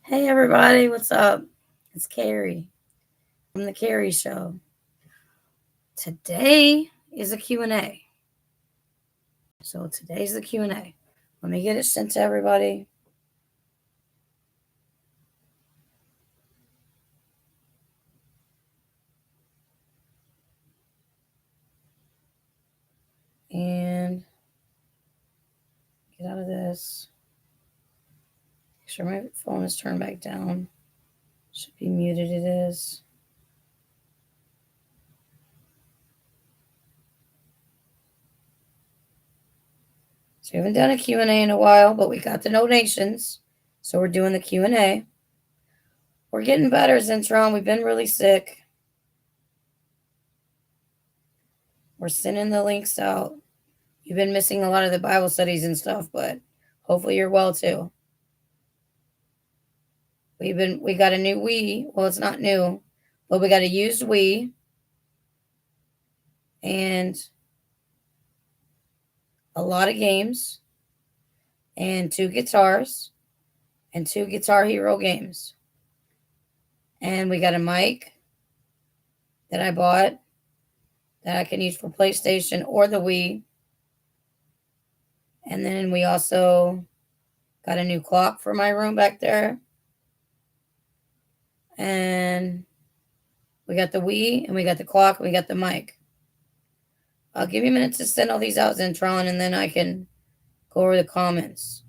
Hey everybody, what's up? It's Carrie from the Carrie Show. Today is a Q&A. So today's the Q&A. Let me get it sent to everybody. And get out of this. Make sure my phone is turned back down. Should be muted, it is. So we haven't done a Q&A in a while, but we got the donations. So we're doing the Q&A. We're getting better, Zentron. We've been really sick. We're sending the links out. You've been missing a lot of the Bible studies and stuff, but hopefully you're well too. We got a new Wii. Well, it's not new, but we got a used Wii and a lot of games and 2 guitars and 2 Guitar Hero games. And we got a mic that I bought that I can use for PlayStation or the Wii. And then we also got a new clock for my room back there. And we got the Wii and we got the clock and we got the mic. I'll give you a minute to send all these out, Zentron, and then I can go over the comments.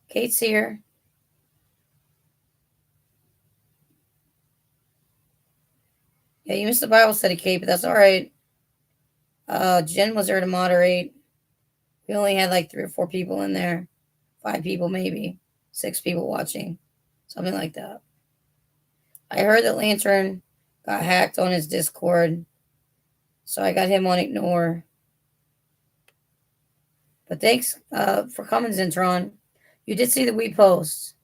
Kate's here. Yeah, you missed the Bible study, Kate, but that's all right. Jen was there to moderate. We only had like 3 or 4 people in there. 5 people, maybe. 6 people watching. Something like that. I heard that Lantern got hacked on his Discord. So I got him on ignore. But thanks for coming, Zentron. You did see the Wii post.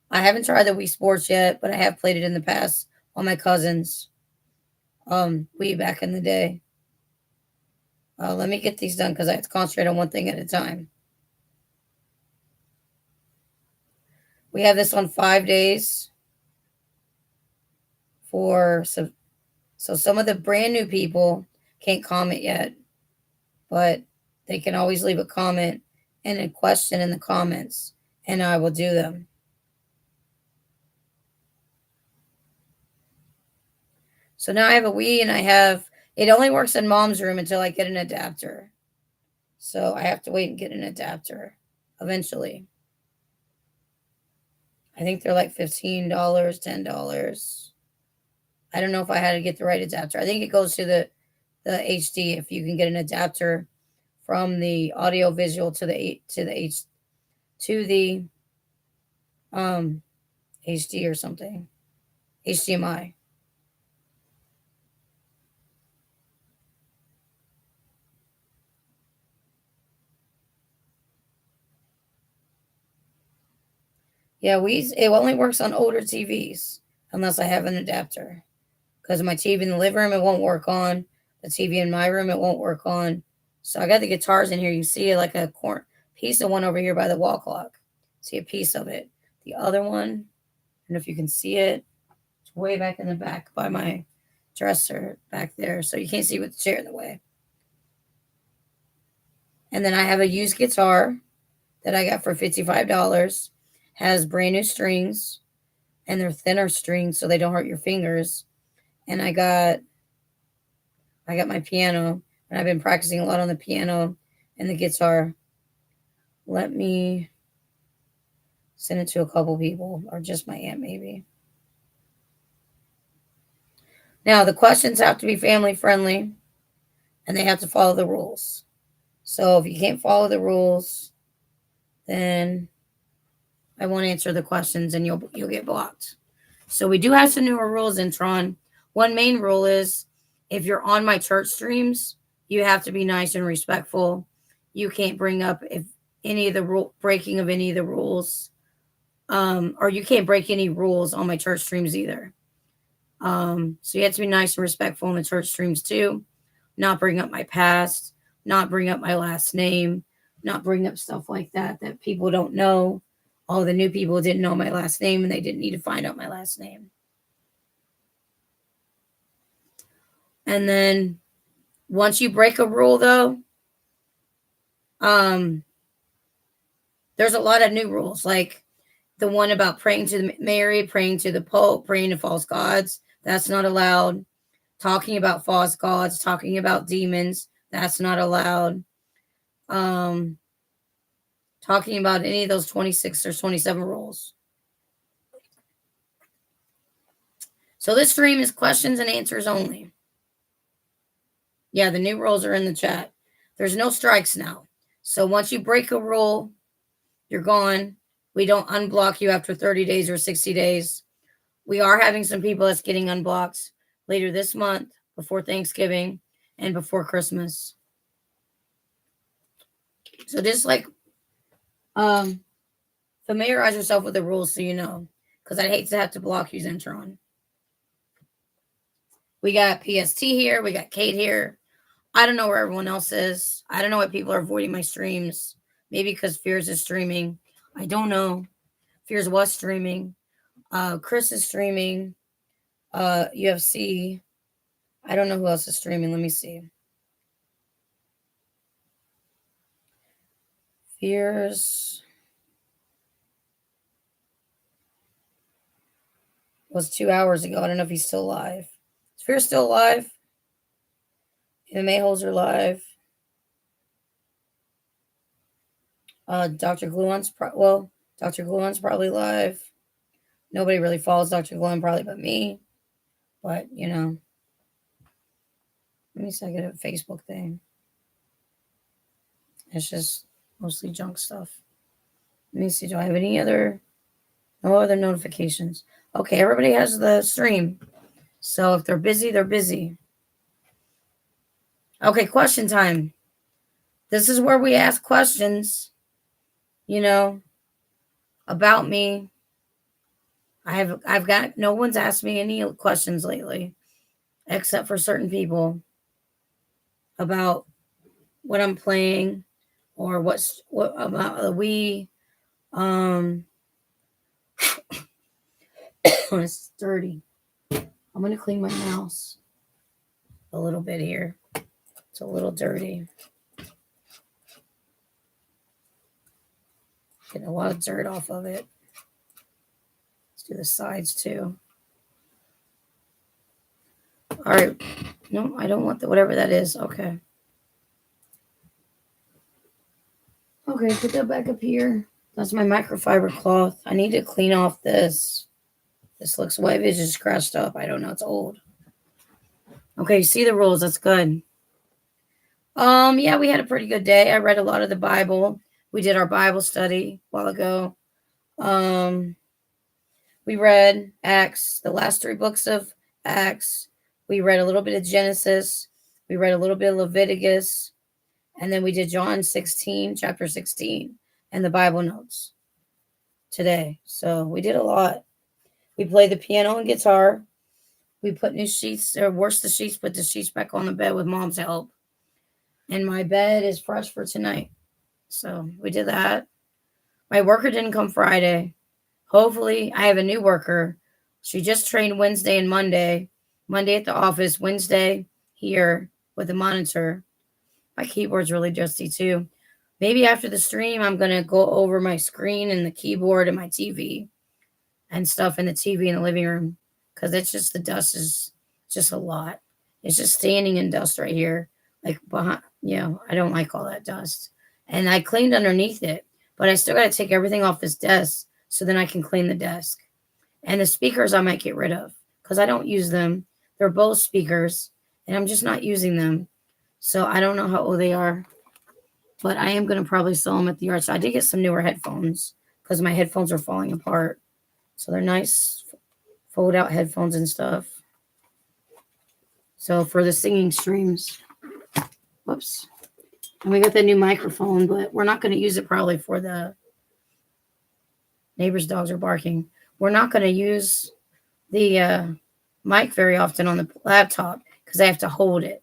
I haven't tried the Wii Sports yet, but I have played it in the past on my cousin's Wii back in the day. Let me get these done because I have to concentrate on one thing at a time. We have this on 5 days for so some of the brand new people can't comment yet, but they can always leave a comment and a question in the comments, and I will do them. So now I have a Wii, and it only works in Mom's room until I get an adapter. So I have to wait and get an adapter eventually. I think they're like $15, $10. I don't know if I had to get the right adapter. I think it goes to the HD if you can get an adapter from the audio visual to the HD or something. HDMI. Yeah, it only works on older TVs unless I have an adapter. Because my TV in the living room, it won't work on. The TV in my room, it won't work on. So I got the guitars in here. You see like a piece of one over here by the wall clock. See a piece of it. The other one, I don't know if you can see it. It's way back in the back by my dresser back there. So you can't see with the chair in the way. And then I have a used guitar that I got for $55. Has brand new strings. And they're thinner strings so they don't hurt your fingers. And I got my piano, and I've been practicing a lot on the piano and the guitar. Let me send it to a couple people, or just my aunt maybe. Now, the questions have to be family friendly, and they have to follow the rules. So if you can't follow the rules, then I won't answer the questions, and you'll get blocked. So we do have some newer rules in Tron. One main rule is if you're on my church streams, you have to be nice and respectful. You can't bring up breaking of any of the rules, or you can't break any rules on my church streams either. So you have to be nice and respectful on the church streams too. Not bring up my past, not bring up my last name, not bring up stuff like that people don't know. All the new people didn't know my last name and they didn't need to find out my last name. And then once you break a rule, though, there's a lot of new rules, like the one about praying to Mary, praying to the Pope, praying to false gods. That's not allowed. Talking about false gods, talking about demons. That's not allowed. Talking about any of those 26 or 27 rules. So this stream is questions and answers only. Yeah, the new rules are in the chat. There's no strikes now. So once you break a rule, you're gone. We don't unblock you after 30 days or 60 days. We are having some people that's getting unblocked later this month, before Thanksgiving and before Christmas. So just like familiarize yourself with the rules so you know, because I'd hate to have to block you, Zentron. We got PST here. We got Kate here. I don't know where everyone else is. I don't know why people are avoiding my streams. Maybe because Fears is streaming. I don't know. Fears was streaming. Chris is streaming. UFC. I don't know who else is streaming. Let me see. Fears was 2 hours ago. I don't know if he's still alive. Is Fears still alive? MMA Holzer live. Dr. Gluon's Dr. Gluon's probably live. Nobody really follows Dr. Gluon probably but me. But, you know. Let me see, I get a Facebook thing. It's just mostly junk stuff. Let me see, do I have any other? No other notifications. Okay, everybody has the stream. So if they're busy, they're busy. Okay, question time. This is where we ask questions, you know, about me. I've got, no one's asked me any questions lately, except for certain people about what I'm playing or what about the Wii. It's dirty. I'm going to clean my mouse a little bit here. It's a little dirty. Getting a lot of dirt off of it. Let's do the sides too. All right. No, I don't want whatever that is. Okay. Okay, put that back up here. That's my microfiber cloth. I need to clean off this. This looks white. It's just scratched up. I don't know. It's old. Okay, you see the rules. That's good. Yeah, we had a pretty good day. I read a lot of the Bible. We did our Bible study a while ago. We read Acts, the last 3 books of Acts. We read a little bit of Genesis. We read a little bit of Leviticus. And then we did John 16, chapter 16, and the Bible notes today. So we did a lot. We played the piano and guitar. We put new sheets, or washed the sheets, put the sheets back on the bed with Mom's help. And my bed is fresh for tonight. So we did that. My worker didn't come Friday. Hopefully, I have a new worker. She just trained Wednesday and Monday. Monday at the office, Wednesday here with the monitor. My keyboard's really dusty too. Maybe after the stream, I'm going to go over my screen and the keyboard and my TV and stuff in the TV in the living room. Because it's just, the dust is just a lot. It's just standing in dust right here. Like behind, I don't like all that dust. And I cleaned underneath it. But I still got to take everything off this desk so then I can clean the desk. And the speakers I might get rid of because I don't use them. They're both speakers and I'm just not using them. So I don't know how old they are. But I am going to probably sell them at the yard. So I did get some newer headphones because my headphones are falling apart. So they're nice fold out headphones and stuff. So for the singing streams. Whoops. And we got the new microphone, but we're not going to use it probably for the neighbor's dogs are barking. We're not going to use the mic very often on the laptop because I have to hold it.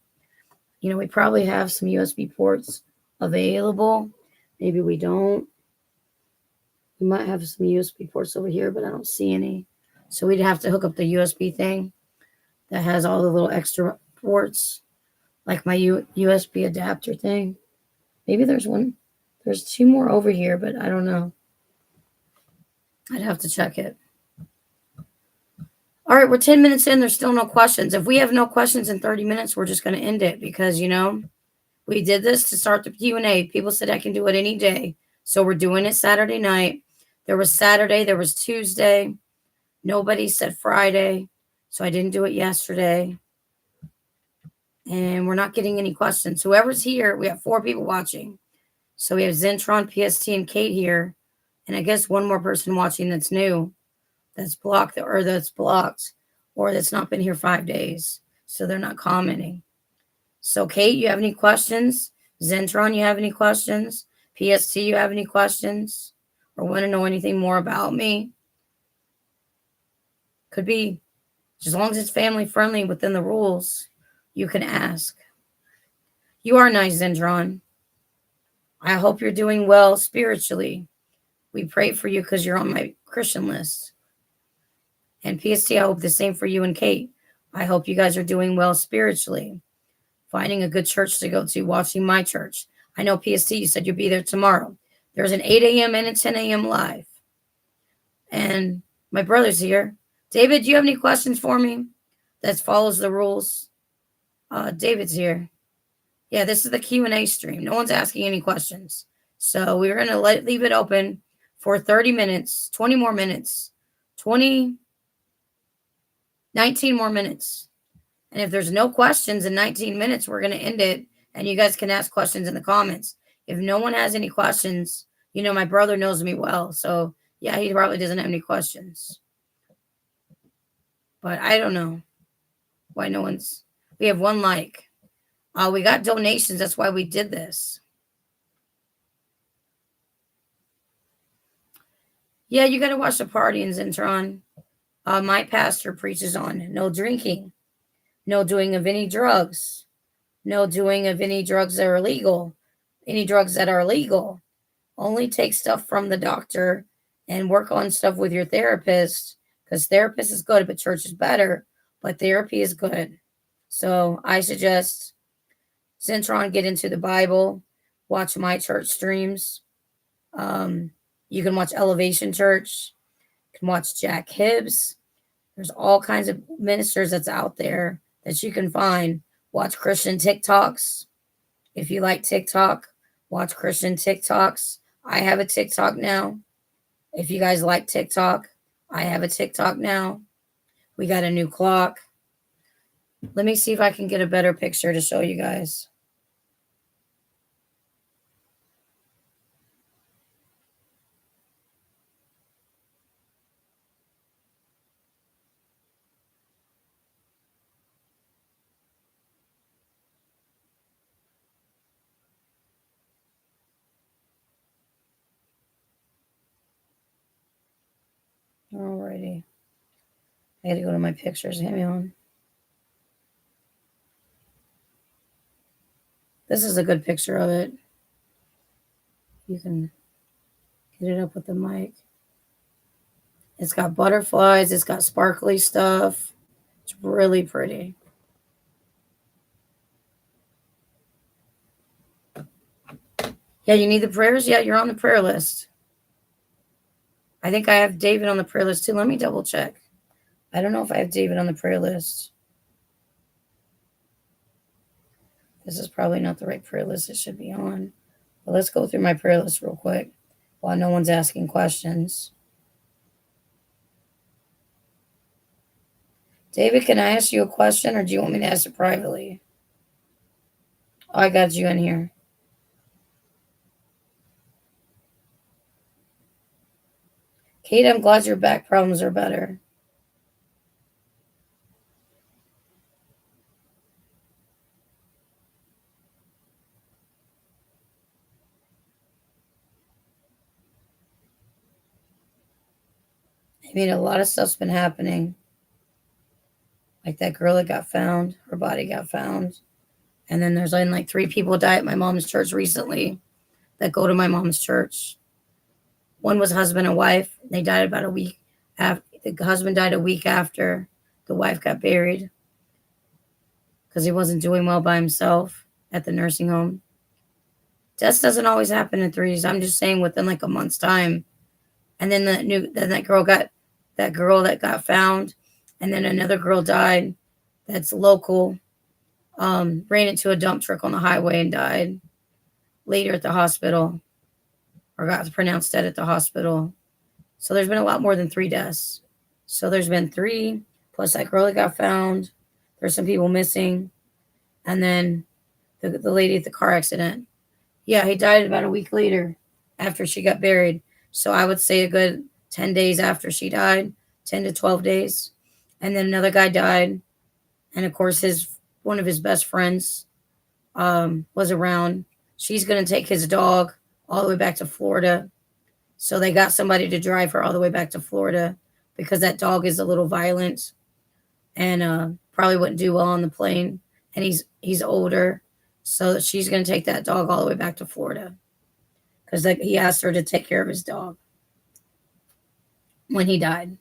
We probably have some USB ports available, Maybe we don't. We might have some USB ports over here, but I don't see any. So we'd have to hook up the USB thing that has all the little extra ports, like my USB adapter thing. Maybe there's one. There's two more over here, but I don't know. I'd have to check it. All right, we're 10 minutes in. There's still no questions. If we have no questions in 30 minutes, we're just going to end it because, we did this to start the Q&A. People said I can do it any day. So we're doing it Saturday night. There was Saturday. There was Tuesday. Nobody said Friday. So I didn't do it yesterday. And we're not getting any questions. Whoever's here, we have 4 people watching. So we have Zentron, PST, and Kate here. And I guess one more person watching that's new, that's blocked, or that's not been here 5 days. So they're not commenting. So Kate, you have any questions? Zentron, you have any questions? PST, you have any questions? Or want to know anything more about me? Could be. As long as it's family friendly within the rules, you can ask. You are nice, Zentron. I hope you're doing well spiritually. We pray for you because you're on my Christian list. And PST, I hope the same for you and Kate. I hope you guys are doing well spiritually. Finding a good church to go to, watching my church. I know PST, you said you'll be there tomorrow. There's an 8 a.m. and a 10 a.m. live. And my brother's here. David, do you have any questions for me that follows the rules? David's here. Yeah, this is the Q&A stream. No one's asking any questions. So we're going to leave it open for 30 minutes, 20 more minutes, 19 more minutes. And if there's no questions in 19 minutes, we're going to end it. And you guys can ask questions in the comments. If no one has any questions, my brother knows me well. So, yeah, he probably doesn't have any questions. But I don't know why no one's. We have 1 like. We got donations. That's why we did this. Yeah, you got to watch the party in Zentron. My pastor preaches on no drinking, no doing of any drugs, no doing of any drugs that are illegal, any drugs that are illegal. Only take stuff from the doctor and work on stuff with your therapist because therapist is good, but church is better, but therapy is good. So I suggest Zentron get into the Bible, watch my church streams. You can watch Elevation Church. You can watch Jack Hibbs. There's all kinds of ministers that's out there that you can find. Watch Christian TikToks. If you like TikTok, watch Christian TikToks. I have a TikTok now. If you guys like TikTok, I have a TikTok now. We got a new clock. Let me see if I can get a better picture to show you guys. Alrighty. I got to go to my pictures. Hang on. This is a good picture of it. You can get it up with the mic. It's got butterflies. It's got sparkly stuff. It's really pretty. Yeah, you need the prayers? Yeah, you're on the prayer list. I think I have David on the prayer list too. Let me double check. I don't know if I have David on the prayer list. This is probably not the right prayer list it should be on. But let's go through my prayer list real quick while no one's asking questions. David, can I ask you a question or do you want me to ask it privately? Oh, I got you in here. Kate, I'm glad your back problems are better. I mean, a lot of stuff's been happening. Like that girl that got found, her body got found. And then there's like 3 people died at my mom's church recently. that go to my mom's church. One was husband and wife. They died about a week after. The husband died a week after the wife got buried because he wasn't doing well by himself at the nursing home. Death doesn't always happen in threes. I'm just saying within like a month's time. And then that girl that got found, and then another girl died. That's local. Ran into a dump truck on the highway and died later at the hospital, or got pronounced dead at the hospital. So there's been a lot more than 3 deaths. So there's been 3, plus that girl that got found. There's some people missing. And then the lady at the car accident. Yeah, he died about a week later after she got buried. So I would say a good 10 days after she died, 10 to 12 days. And then another guy died. And of course, one of his best friends was around. She's going to take his dog all the way back to Florida. So they got somebody to drive her all the way back to Florida because that dog is a little violent and probably wouldn't do well on the plane. And he's older. So she's going to take that dog all the way back to Florida because he asked her to take care of his dog when he died.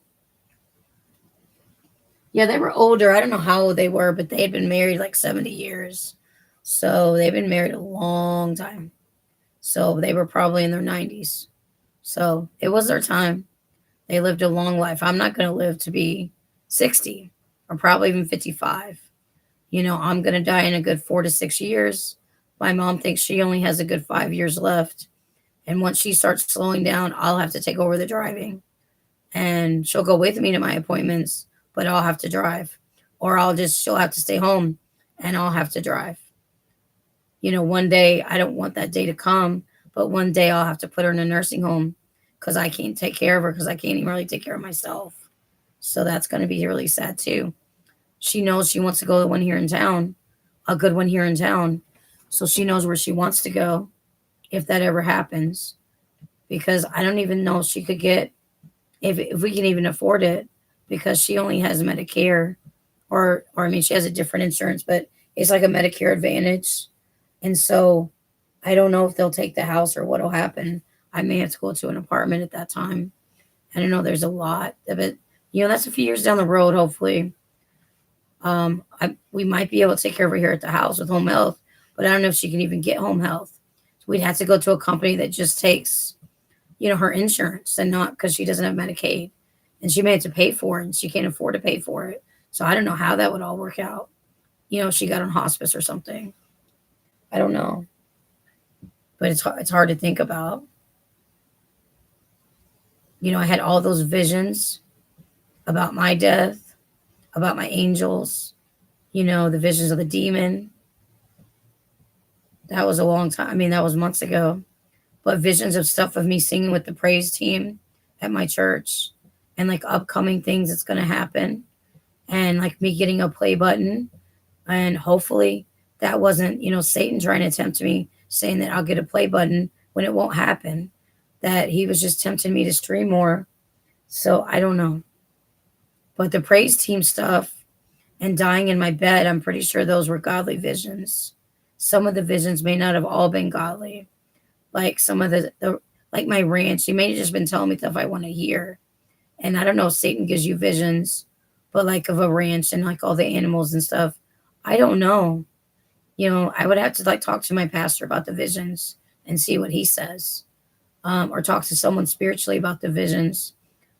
Yeah, they were older. I don't know how old they were, but they had been married like 70 years. So they've been married a long time. So they were probably in their 90s. So it was their time. They lived a long life. I'm not going to live to be 60 or probably even 55. I'm going to die in a good 4 to 6 years. My mom thinks she only has a good 5 years left. And once she starts slowing down, I'll have to take over the driving. And she'll go with me to my appointments, but I'll have to drive. Or she'll have to stay home and I'll have to drive. One day, I don't want that day to come, but one day I'll have to put her in a nursing home because I can't take care of her because I can't even really take care of myself. So that's going to be really sad too. She knows she wants to go to one here in town, a good one here in town. So she knows where she wants to go if that ever happens. Because I don't even know if she could get, if we can even afford it, because she only has Medicare or she has a different insurance, but it's like a Medicare Advantage. And so I don't know if they'll take the house or what'll happen. I may have to go to an apartment at that time. I don't know. There's a lot of it. That's a few years down the road, hopefully. We might be able to take care of her here at the house with home health, but I don't know if she can even get home health. So we'd have to go to a company that just takes, her insurance and not because she doesn't have Medicaid. And she may have to pay for it and she can't afford to pay for it. So I don't know how that would all work out. If she got on hospice or something. I don't know. But it's hard to think about. I had all those visions about my death, about my angels, the visions of the demon. That was a long time. That was months ago. But visions of stuff of me singing with the praise team at my church and like upcoming things that's going to happen and like me getting a play button. And hopefully that wasn't, Satan trying to tempt me saying that I'll get a play button when it won't happen, that he was just tempting me to stream more. So I don't know. But the praise team stuff and dying in my bed, I'm pretty sure those were godly visions. Some of the visions may not have all been godly. Like some of like my ranch, he may have just been telling me stuff I want to hear. And I don't know if Satan gives you visions, but like of a ranch and like all the animals and stuff. I don't know. I would have to like talk to my pastor about the visions and see what he says. Or talk to someone spiritually about the visions,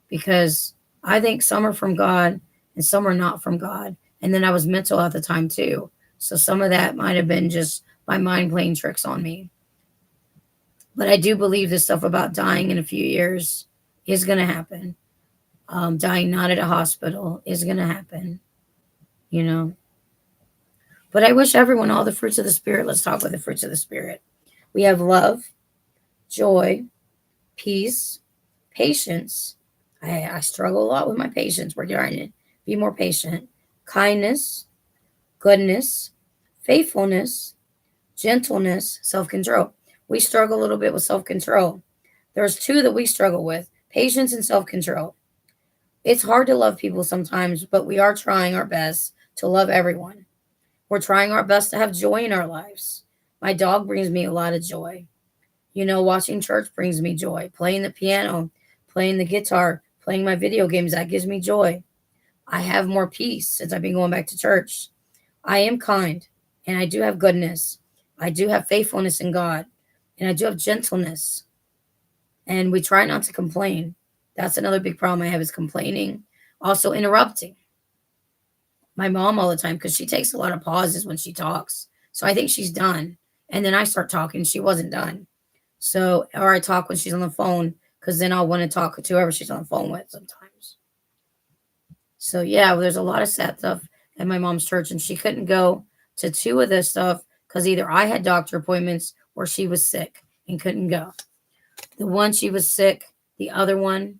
because I think some are from God and some are not from God. And then I was mental at the time too. So some of that might have been just my mind playing tricks on me. But I do believe this stuff about dying in a few years is going to happen. Dying not at a hospital is going to happen, But I wish everyone all the fruits of the Spirit. Let's talk about the fruits of the Spirit. We have love, joy, peace, patience. I struggle a lot with my patience. We're trying to be more patient. Kindness, goodness, faithfulness, gentleness, self-control. We struggle a little bit with self-control. There's 2 that we struggle with: patience and self-control. It's hard to love people sometimes, but we are trying our best to love everyone. We're trying our best to have joy in our lives. My dog brings me a lot of joy. Watching church brings me joy. Playing the piano, playing the guitar, playing my video games, that gives me joy. I have more peace since I've been going back to church. I am kind, and I do have goodness. I do have faithfulness in God, and I do have gentleness. And we try not to complain. That's another big problem I have is complaining. Also interrupting my mom all the time because she takes a lot of pauses when she talks. So I think she's done. And then I start talking. She wasn't done. So, or I talk when she's on the phone because then I'll want to talk to whoever she's on the phone with sometimes. So, yeah, well, there's a lot of sad stuff at my mom's church, and she couldn't go to two of this stuff because either I had doctor appointments or she was sick and couldn't go. The one she was sick, the other one,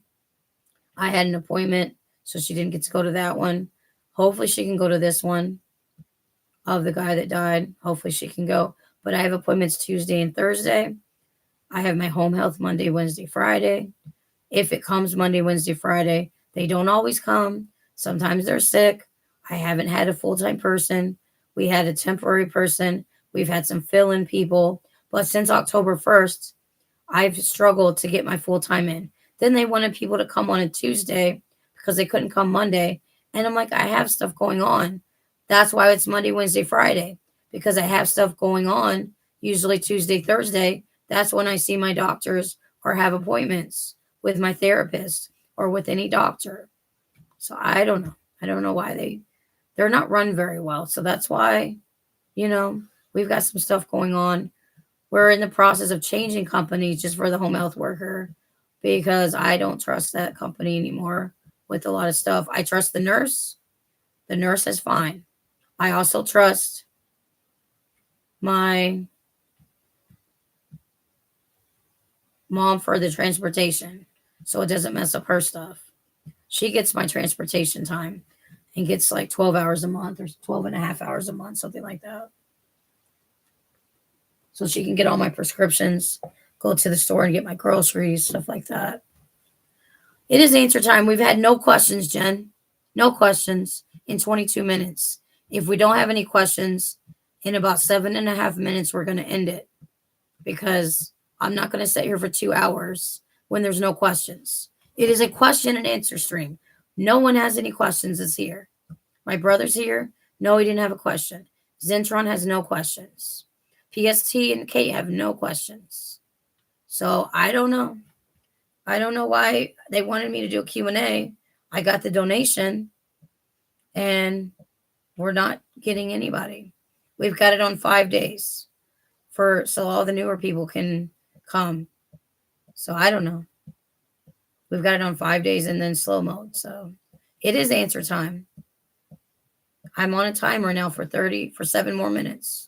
I had an appointment, so she didn't get to go to that one. Hopefully, she can go to this one of the guy that died. Hopefully, she can go. But I have appointments Tuesday and Thursday. I have my home health Monday, Wednesday, Friday. If it comes Monday, Wednesday, Friday, they don't always come. Sometimes they're sick. I haven't had a full-time person. We had a temporary person. We've had some fill-in people. But since October 1st, I've struggled to get my full-time in. Then they wanted people to come on a Tuesday because they couldn't come Monday. And I'm like, I have stuff going on. That's why it's Monday, Wednesday, Friday, because I have stuff going on, usually Tuesday, Thursday. That's when I see my doctors or have appointments with my therapist or with any doctor. So I don't know. I don't know why they're not run very well. So that's why, we've got some stuff going on. We're in the process of changing companies just for the home health worker because I don't trust that company anymore with a lot of stuff. I trust the nurse. The nurse is fine. I also trust my mom for the transportation so it doesn't mess up her stuff. She gets my transportation time and gets like 12 hours a month or 12 and a half hours a month, something like that. So she can get all my prescriptions, go to the store and get my groceries, stuff like that. It is answer time. We've had no questions, Jen. No questions in 22 minutes. If we don't have any questions in about 7.5 minutes, we're going to end it because I'm not going to sit here for 2 hours when there's no questions. It is a question and answer stream. No one has any questions that's here. My brother's here. No, he didn't have a question. Zentron has no questions. PST and Kate have no questions. So I don't know. I don't know why they wanted me to do a Q&A. I got the donation and we're not getting anybody. We've got it on 5 days so all the newer people can come. So I don't know. We've got it on 5 days and then slow mode. So it is answer time. I'm on a timer now for 7 more minutes.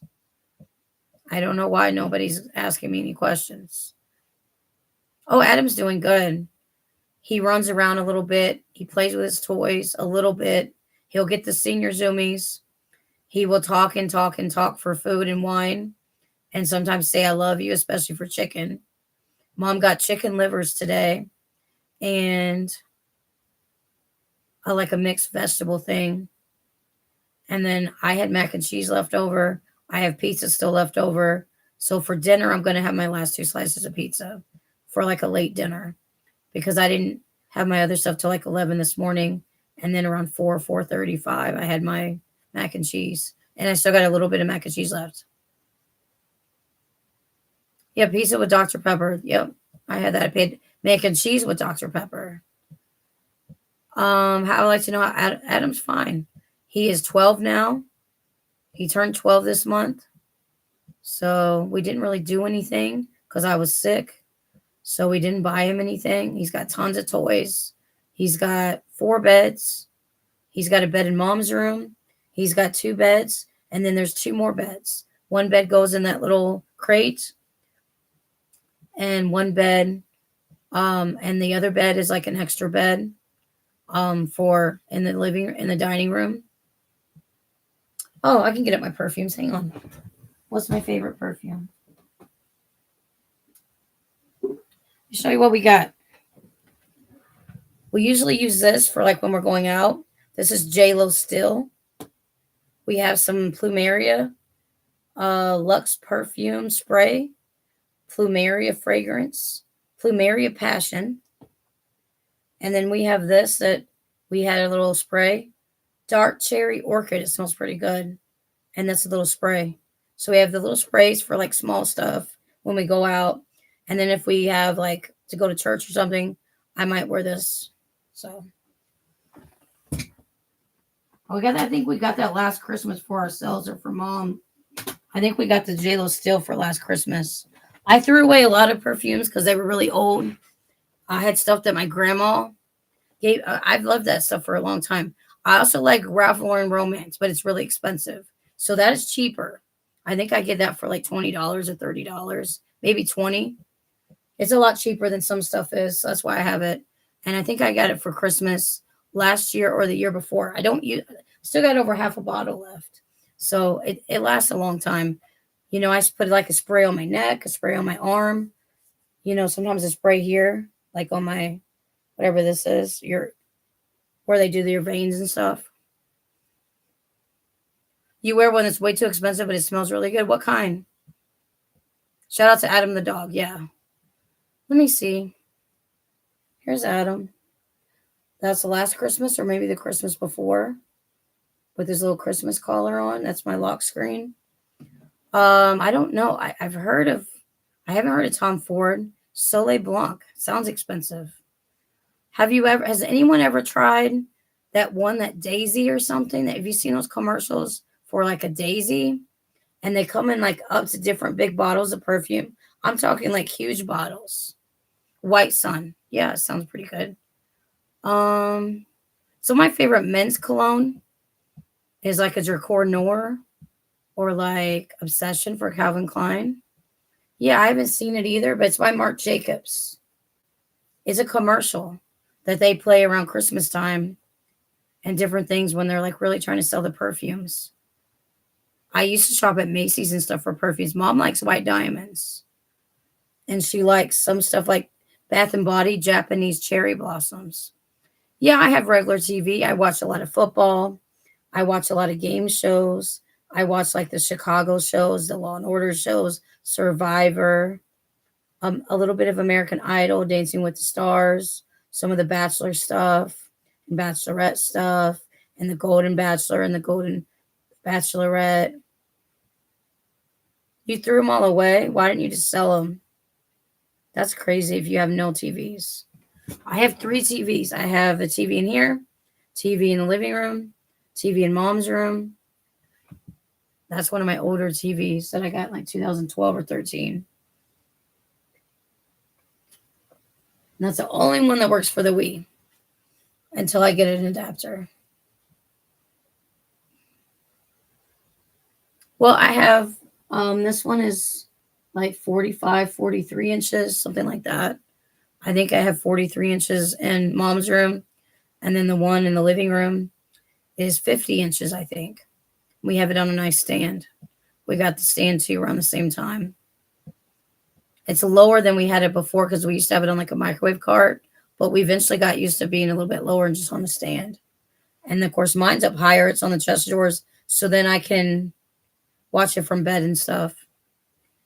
I don't know why nobody's asking me any questions. Oh, Adam's doing good. He runs around a little bit. He plays with his toys a little bit. He'll get the senior zoomies. He will talk and talk and talk for food and wine and sometimes say, I love you, especially for chicken. Mom got chicken livers today and I like a mixed vegetable thing. And then I had mac and cheese left over. I have pizza still left over. So for dinner, I'm going to have my last 2 slices of pizza for like a late dinner because I didn't have my other stuff till like 11 this morning. And then around 4:35, I had my mac and cheese. And I still got a little bit of mac and cheese left. Yeah, pizza with Dr. Pepper. Yep, I had that. I paid mac and cheese with Dr. Pepper. How I like to know how Adam's fine. He is 12 now. He turned 12 this month. So we didn't really do anything because I was sick. So we didn't buy him anything. He's got tons of toys. He's got 4 beds. He's got a bed in mom's room. He's got 2 beds. And then there's 2 more beds. One bed goes in that little crate. And one bed, and the other bed is like an extra bed for in the dining room. Oh, I can get up my perfumes. Hang on. What's my favorite perfume? I'll show you what we got. We usually use this for like when we're going out. This is J-Lo Still. We have some Plumeria Luxe perfume spray. Plumeria fragrance, Plumeria passion. And then we have this that we had a little spray, dark cherry orchid. It smells pretty good. And that's a little spray. So we have the little sprays for like small stuff when we go out. And then if we have like to go to church or something, I might wear this. So we got that. I think we got that last Christmas for ourselves or for mom. I think we got the JLo Still for last Christmas. I threw away a lot of perfumes because they were really old. I had stuff that my grandma gave. I've loved that stuff for a long time. I also like Ralph Lauren Romance, but it's really expensive. So that is cheaper. I think I get that for like $20 or $30, maybe 20. It's a lot cheaper than some stuff is. So that's why I have it. And I think I got it for Christmas last year or the year before. I don't use, still got over half a bottle left. So it lasts a long time. You know, I put like a spray on my neck, a spray on my arm. You know, sometimes a spray here, like on my, whatever this is, where they do your veins and stuff. You wear one that's way too expensive, but it smells really good. What kind? Shout out to Adam the dog. Yeah. Let me see. Here's Adam. That's the last Christmas or maybe the Christmas before with his little Christmas collar on. That's my lock screen. I don't know. I haven't heard of Tom Ford. Soleil Blanc. Sounds expensive. Has anyone ever tried that one, that Daisy or something? Have you seen those commercials for like a Daisy? And they come in like up to different big bottles of perfume. I'm talking like huge bottles. White Sun. Yeah, it sounds pretty good. So my favorite men's cologne is like a Jercor Noir or like Obsession for Calvin Klein. Yeah, I haven't seen it either, but it's by Marc Jacobs. It's a commercial that they play around Christmas time and different things when they're like really trying to sell the perfumes. I used to shop at Macy's and stuff for perfumes. Mom likes White Diamonds. And she likes some stuff like Bath and Body Japanese Cherry Blossoms. Yeah, I have regular TV. I watch a lot of football. I watch a lot of game shows. I watch like the Chicago shows, the Law and Order shows, Survivor, a little bit of American Idol, Dancing with the Stars, some of the Bachelor stuff, and Bachelorette stuff, and the Golden Bachelor and the Golden Bachelorette. You threw them all away. Why didn't you just sell them? That's crazy if you have no TVs. I have 3 TVs. I have a TV in here, TV in the living room, TV in mom's room. That's one of my older TVs that I got in like 2012 or 13. And that's the only one that works for the Wii until I get an adapter. Well, I have, this one is like 45, 43 inches, something like that. I think I have 43 inches in mom's room. And then the one in the living room is 50 inches, I think. We have it on a nice stand. We got the stand too around the same time. It's lower than we had it before because we used to have it on like a microwave cart, but we eventually got used to being a little bit lower and just on the stand. And of course, mine's up higher. It's on the chest of drawers. So then I can watch it from bed and stuff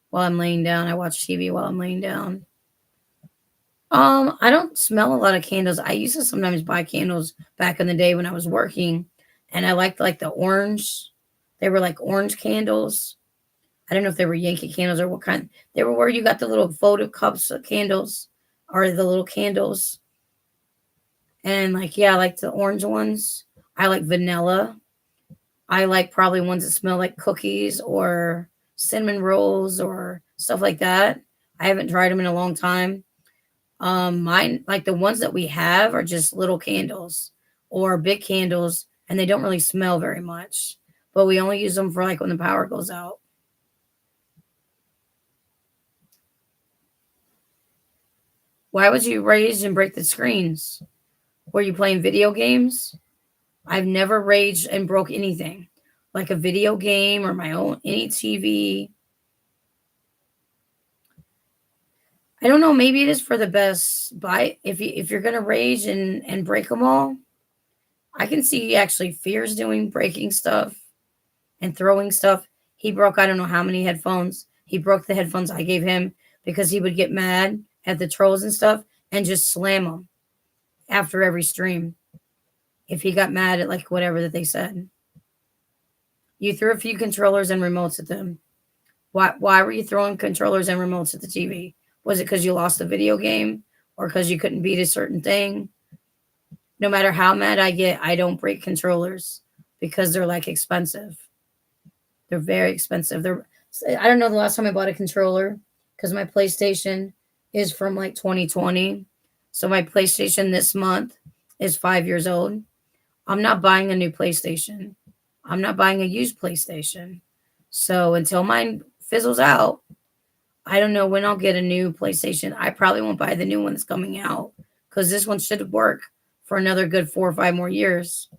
while I'm laying down. I watch TV while I'm laying down. I don't smell a lot of candles. I used to sometimes buy candles back in the day when I was working, and I liked like the orange. They were like orange candles. I don't know if they were Yankee candles or what kind. They were where you got the little photo cups of candles or the little candles. And like, yeah, I like the orange ones. I like vanilla. I like probably ones that smell like cookies or cinnamon rolls or stuff like that. I haven't tried them in a long time. Mine, like the ones that we have are just little candles or big candles, and they don't really smell very much, but we only use them for like when the power goes out. Why would you rage and break the screens? Were you playing video games? I've never raged and broke anything, like a video game or my own, any TV. I don't know. Maybe it is for the best. But if you're gonna rage and break them all, I can see actually Fear's doing breaking stuff and throwing stuff. He broke I don't know how many headphones. He broke the headphones I gave him because he would get mad at the trolls and stuff and just slam them after every stream if he got mad at like whatever that they said. You threw a few controllers and remotes at them. Why were you throwing controllers and remotes at the TV? Was it because you lost the video game or because you couldn't beat a certain thing? No matter how mad I get, I don't break controllers because they're like expensive. They're very expensive. I don't know the last time I bought a controller because my PlayStation is from like 2020. So my PlayStation this month is 5 years old. I'm not buying a new PlayStation. I'm not buying a used PlayStation. So until mine fizzles out, I don't know when I'll get a new PlayStation. I probably won't buy the new one that's coming out because this one should work for another good 4 or 5 more years.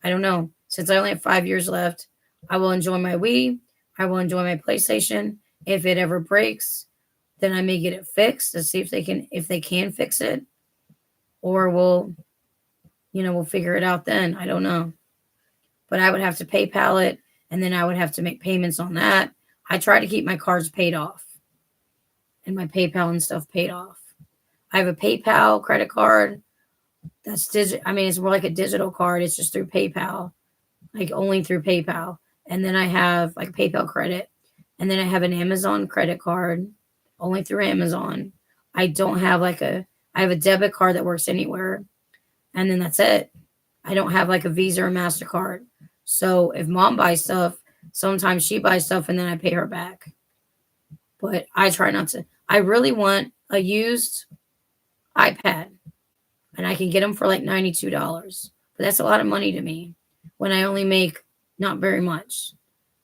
I don't know. Since I only have 5 years left, I will enjoy my Wii. I will enjoy my PlayStation. If it ever breaks, then I may get it fixed to see if they can fix it, or we'll figure it out then. I don't know. But I would have to PayPal it, and then I would have to make payments on that. I try to keep my cards paid off and my PayPal and stuff paid off. I have a PayPal credit card that's digital. I mean, it's more like a digital card. It's just through PayPal, like only through PayPal. And then I have like PayPal credit. And then I have an Amazon credit card, only through Amazon. I don't have I have a debit card that works anywhere. And then that's it. I don't have like a Visa or MasterCard. So if mom buys stuff, sometimes she buys stuff and then I pay her back. But I try not to. I really want a used iPad. And I can get them for like $92. But that's a lot of money to me when I only make not very much.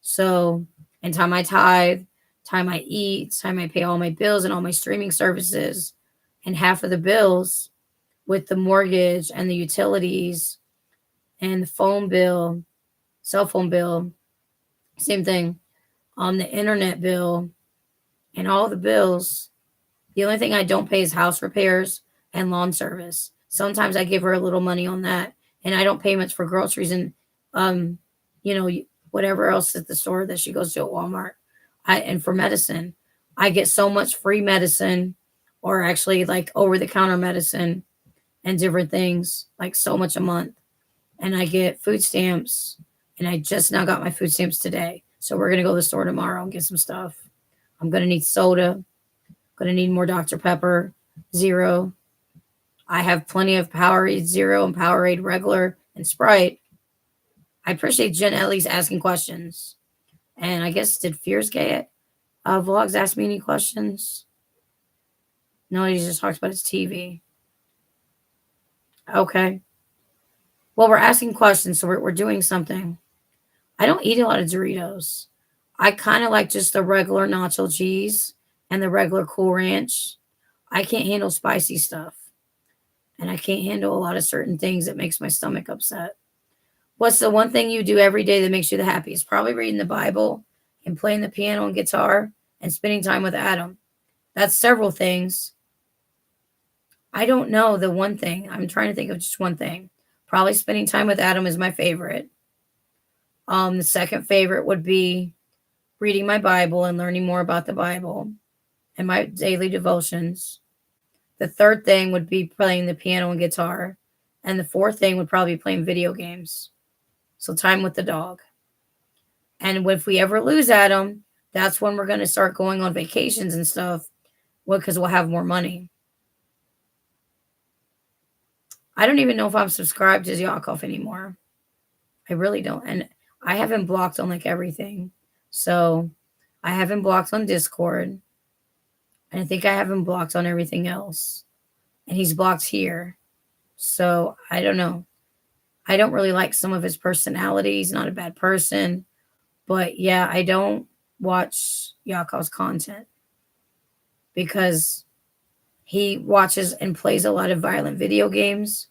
So, and time I tithe, time I eat, time I pay all my bills and all my streaming services, and half of the bills with the mortgage and the utilities and the phone bill, cell phone bill, same thing, on the internet bill and all the bills. The only thing I don't pay is house repairs and lawn service. Sometimes I give her a little money on that, and I don't pay much for groceries and whatever else at the store that she goes to at Walmart. And for medicine, I get so much free medicine, or actually like over the counter medicine and different things, like so much a month. And I get food stamps, and I just now got my food stamps today. So we're gonna go to the store tomorrow and get some stuff. I'm gonna need soda. Gonna need more Dr. Pepper Zero. I have plenty of Powerade Zero and Powerade regular and Sprite. I appreciate Jen at least asking questions. And I guess, did Fears Gay Vlogs ask me any questions? No, he just talks about his TV. Okay. Well, we're asking questions, so we're doing something. I don't eat a lot of Doritos. I kind of like just the regular nacho cheese and the regular Cool Ranch. I can't handle spicy stuff. And I can't handle a lot of certain things that makes my stomach upset. What's the one thing you do every day that makes you the happiest? Probably reading the Bible and playing the piano and guitar and spending time with Adam. That's several things. I don't know the one thing. I'm trying to think of just one thing. Probably spending time with Adam is my favorite. The second favorite would be reading my Bible and learning more about the Bible and my daily devotions. The third thing would be playing the piano and guitar. And the fourth thing would probably be playing video games. So time with the dog. And if we ever lose Adam, that's when we're going to start going on vacations and stuff, because we'll have more money. I don't even know if I'm subscribed to Yakov anymore. I really don't. And I haven't blocked on like everything. So I haven't blocked on Discord. And I think I have him blocked on everything else. And he's blocked here. So I don't know. I don't really like some of his personality. He's not a bad person. But yeah, I don't watch Yakov's content because he watches and plays a lot of violent video games.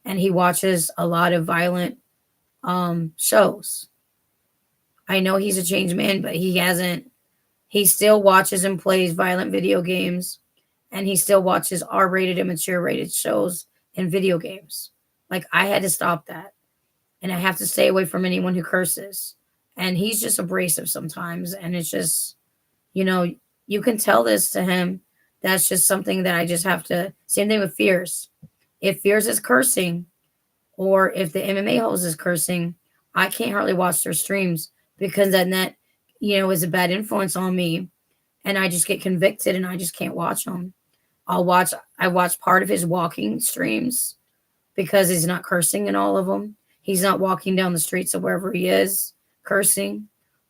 And he watches a lot of violent shows. I know he's a changed man, but he still watches and plays violent video games, and he still watches R-rated and mature-rated shows and video games. Like, I had to stop that, and I have to stay away from anyone who curses. And he's just abrasive sometimes, and it's just, You can tell this to him. That's just something that I just have to. Same thing with Fears. If Fears is cursing, or if the MMA host is cursing, I can't hardly watch their streams because then that, is a bad influence on me, and I just get convicted and I just can't watch them. I watch part of his walking streams because he's not cursing in all of them. He's not walking down the streets of wherever he is cursing,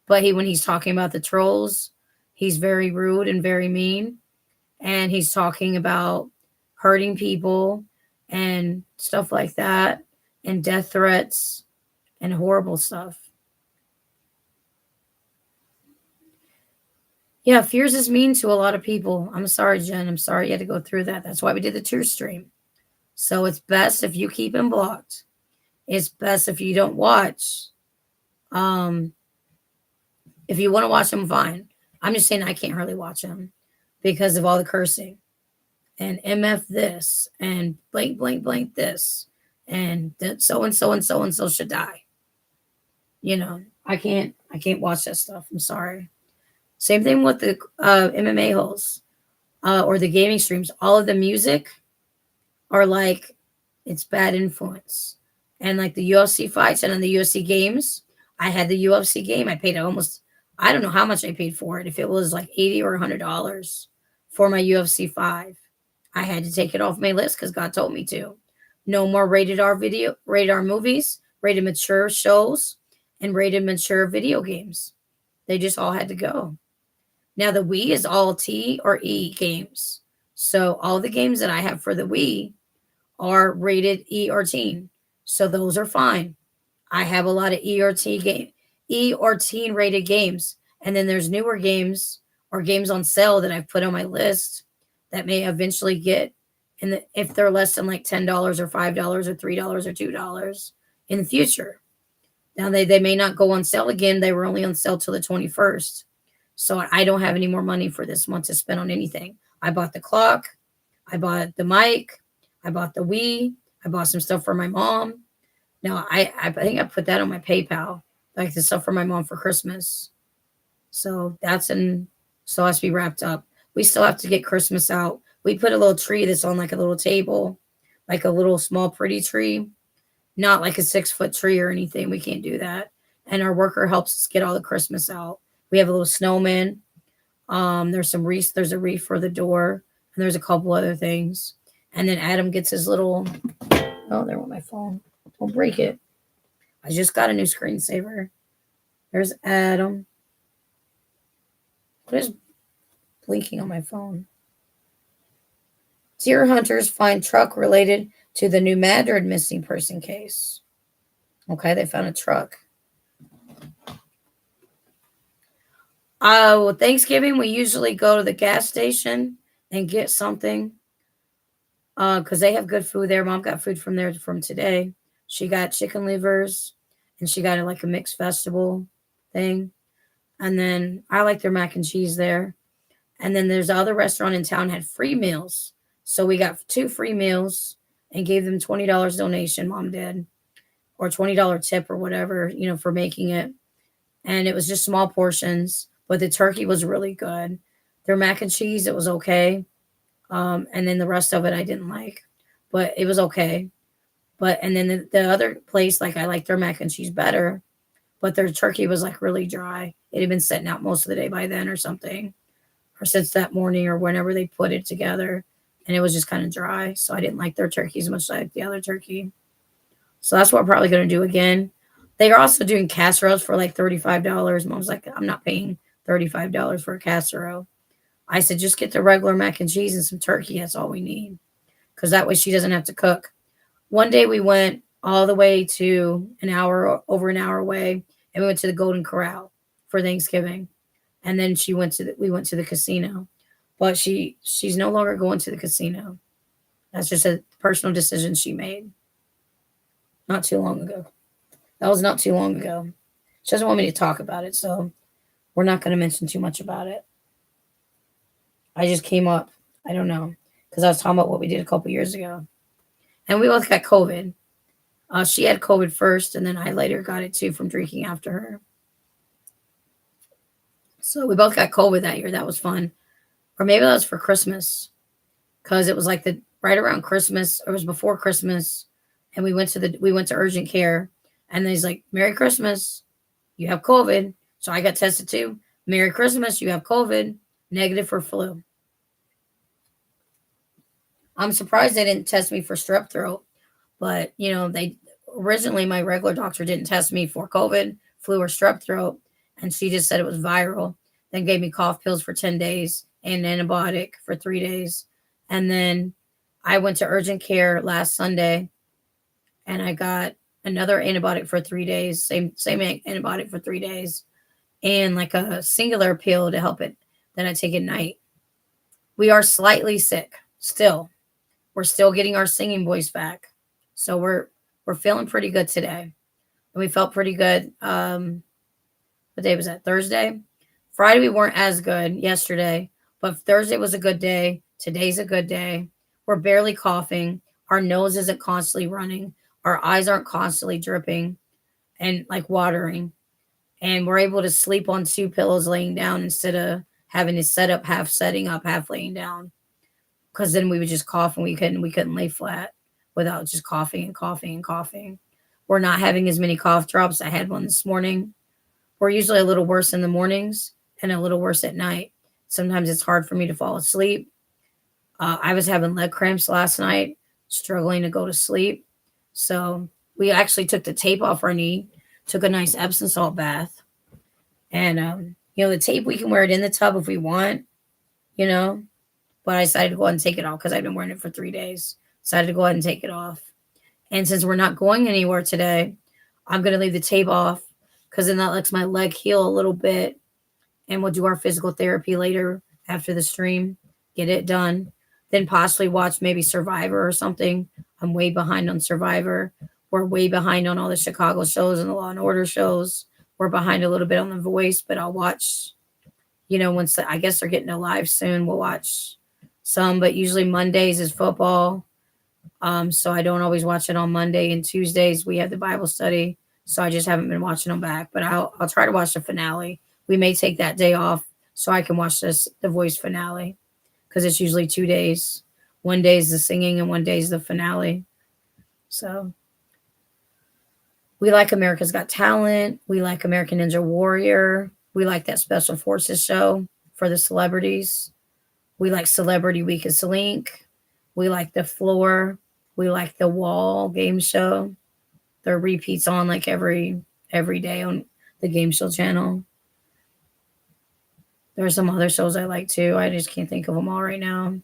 but when he's talking about the trolls, he's very rude and very mean, and he's talking about hurting people and stuff like that, and death threats and horrible stuff. Yeah, Fears is mean to a lot of people. I'm sorry, Jen. I'm sorry you had to go through that. That's why we did the Truth stream. So it's best if you keep him blocked. It's best if you don't watch. If you want to watch him, fine. I'm just saying I can't hardly watch him because of all the cursing and MF this and blank, blank, blank this and that so and so and so and so should die. I can't watch that stuff. I'm sorry. Same thing with the MMA hosts or the gaming streams. All of the music are like, it's bad influence. And like the UFC fights and on the UFC games, I had the UFC game. I paid I don't know how much I paid for it. If it was like $80 or $100 for my UFC 5, I had to take it off my list because God told me to. No more rated R movies, rated mature shows, and rated mature video games. They just all had to go. Now the Wii is all T or E games. So all the games that I have for the Wii are rated E or teen. So those are fine. I have a lot of E or teen rated games. And then there's newer games or games on sale that I've put on my list that may eventually get if they're less than like $10 or $5 or $3 or $2 in the future. Now they may not go on sale again. They were only on sale till the 21st. So I don't have any more money for this month to spend on anything. I bought the clock. I bought the mic. I bought the Wii. I bought some stuff for my mom. Now, I think I put that on my PayPal, like the stuff for my mom for Christmas. So still has to be wrapped up. We still have to get Christmas out. We put a little tree that's on like a little table, like a little small pretty tree, not like a 6-foot tree or anything. We can't do that. And our worker helps us get all the Christmas out. We have a little snowman. There's a wreath for the door, and there's a couple other things. And then Adam gets his little, there went my phone. Don't break it. I just got a new screensaver. There's Adam. What is blinking on my phone? Deer hunters find truck related to the New Madrid missing person case. Okay, they found a truck. With Thanksgiving, we usually go to the gas station and get something because they have good food there. Mom got food from there from today. She got chicken livers, and she got like a mixed vegetable thing. And then I like their mac and cheese there. And then there's the other restaurant in town had free meals. So we got 2 free meals and gave them $20 donation, Mom did, or $20 tip or whatever, for making it. And it was just small portions, but the turkey was really good. Their mac and cheese, it was okay. And then the rest of it I didn't like, but it was okay. And then the other place, like I liked their mac and cheese better, but their turkey was like really dry. It had been sitting out most of the day by then or something, or since that morning or whenever they put it together. And it was just kind of dry. So I didn't like their turkey as much as I liked the other turkey. So that's what I'm probably going to do again. They are also doing casseroles for like $35. Mom's like, I'm not paying $35 for a casserole. I said, just get the regular mac and cheese and some turkey. That's all we need. Because that way she doesn't have to cook. One day we went all the way to over an hour away, and we went to the Golden Corral for Thanksgiving. And then we went to the casino. But she's no longer going to the casino. That's just a personal decision she made. Not too long ago. That was not too long ago. She doesn't want me to talk about it, so we're not going to mention too much about it. I just came up. I don't know. Because I was talking about what we did a couple years ago. And we both got COVID. She had COVID first, and then I later got it too from drinking after her. So we both got COVID that year. That was fun. or maybe that was for Christmas, because it was like the right around Christmas, or it was before Christmas, and we went to urgent care, and he's like, "Merry Christmas, you have COVID." So I got tested too. "Merry Christmas, you have COVID, negative for flu." I'm surprised they didn't test me for strep throat, but they originally my regular doctor didn't test me for COVID, flu, or strep throat, and she just said it was viral. Then gave me cough pills for 10 days and an antibiotic for 3 days, and then I went to urgent care last Sunday, and I got another antibiotic for 3 days, same antibiotic for 3 days, and like a singular pill to help it that I take at night. We are slightly sick still. We're still getting our singing voice back. So we're feeling pretty good today. And we felt pretty good. What day was that? Thursday? Friday we weren't as good yesterday, but Thursday was a good day. Today's a good day. We're barely coughing. Our nose isn't constantly running. Our eyes aren't constantly dripping and like watering. And we're able to sleep on two pillows laying down instead of having to set up half setting up, half laying down. Because then we would just cough and we couldn't lay flat without just coughing and coughing and coughing. We're not having as many cough drops. I had one this morning. We're usually a little worse in the mornings and a little worse at night. Sometimes it's hard for me to fall asleep. I was having leg cramps last night, struggling to go to sleep. So we actually took the tape off our knee, took a nice Epsom salt bath. And, the tape, we can wear it in the tub if we want, you know, but I decided to go ahead and take it off because I've been wearing it for 3 days. Decided to go ahead and take it off. And since we're not going anywhere today, I'm going to leave the tape off because then that lets my leg heal a little bit. And we'll do our physical therapy later after the stream, get it done. Then possibly watch maybe Survivor or something. I'm way behind on Survivor. We're way behind on all the Chicago shows and the Law and Order shows. We're behind a little bit on The Voice, but I'll watch, once I guess they're getting to live soon, we'll watch some, but usually Mondays is football. So I don't always watch it on Monday, and Tuesdays we have the Bible study. So I just haven't been watching them back, but I'll try to watch the finale. We may take that day off so I can watch The Voice finale because it's usually 2 days. One day is the singing and one day is the finale. So we like America's Got Talent. We like American Ninja Warrior. We like that Special Forces show for the celebrities. We like Celebrity Weakest Link. We like The Floor. We like The Wall game show. There are repeats on like every day on the game show channel. There are some other shows I like too. I just can't think of them all right now.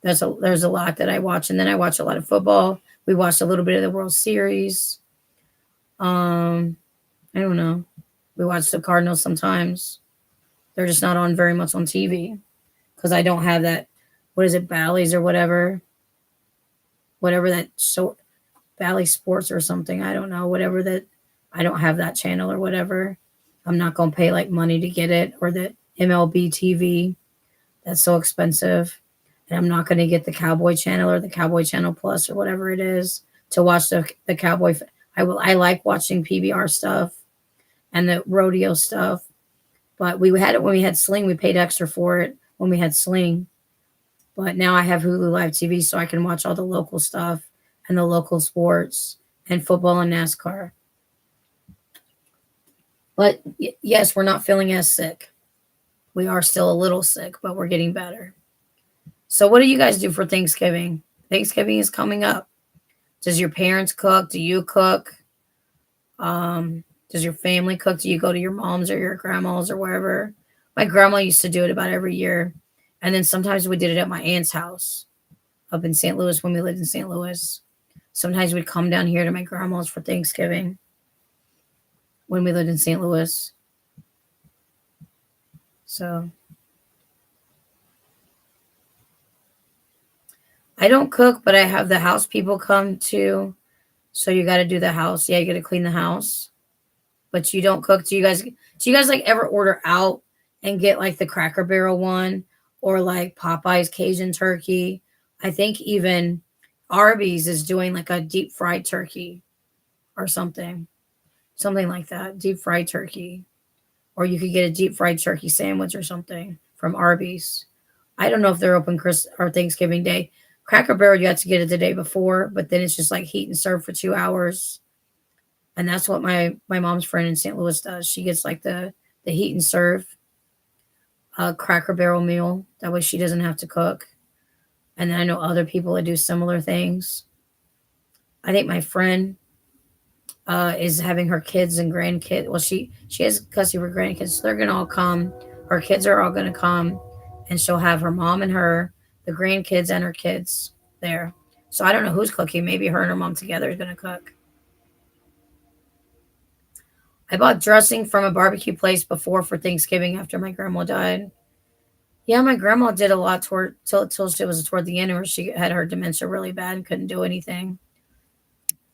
There's a lot that I watch, and then I watch a lot of football. We watched a little bit of the World Series. I don't know. We watch the Cardinals sometimes. They're just not on very much on TV because I don't have that. What is it, Bally's or whatever that show, Bally Sports or something. I don't know. Whatever that. I don't have that channel or whatever. I'm not going to pay like money to get it, or the MLB TV. That's so expensive. And I'm not going to get the Cowboy Channel or the Cowboy Channel Plus or whatever it is to watch the Cowboy. I like watching PBR stuff and the rodeo stuff. But we had it when we had Sling. We paid extra for it when we had Sling. But now I have Hulu Live TV, so I can watch all the local stuff and the local sports and football and NASCAR. But yes, we're not feeling as sick. We are still a little sick, but we're getting better. So what do you guys do for Thanksgiving? Thanksgiving is coming up. Does your parents cook? Do you cook? Does your family cook? Do you go to your mom's or your grandma's or wherever? My grandma used to do it about every year. And then sometimes we did it at my aunt's house up in St. Louis when we lived in St. Louis. Sometimes we'd come down here to my grandma's for Thanksgiving when we lived in St. Louis. So I don't cook, but I have the house people come too. So you got to do the house. Yeah, you got to clean the house. But you don't cook. Do you guys like ever order out and get like the Cracker Barrel one or like Popeye's Cajun turkey? I think even Arby's is doing like a deep fried turkey or something like that. Deep fried turkey. Or you could get a deep fried turkey sandwich or something from Arby's. I don't know if they're open Chris or Thanksgiving Day. Cracker Barrel, you have to get it the day before, but then it's just like heat and serve for 2 hours. And that's what my mom's friend in St. Louis does. She gets like the heat and serve Cracker Barrel meal. That way she doesn't have to cook. And then I know other people that do similar things. I think my friend is having her kids and grandkids. Well, she has custody of her grandkids, so they're gonna all come. Her kids are all gonna come, and she'll have her mom and her, the grandkids and her kids there. So I don't know who's cooking. Maybe her and her mom together is gonna cook. I bought dressing from a barbecue place before for Thanksgiving after my grandma died. Yeah, my grandma did a lot toward till she was toward the end where she had her dementia really bad and couldn't do anything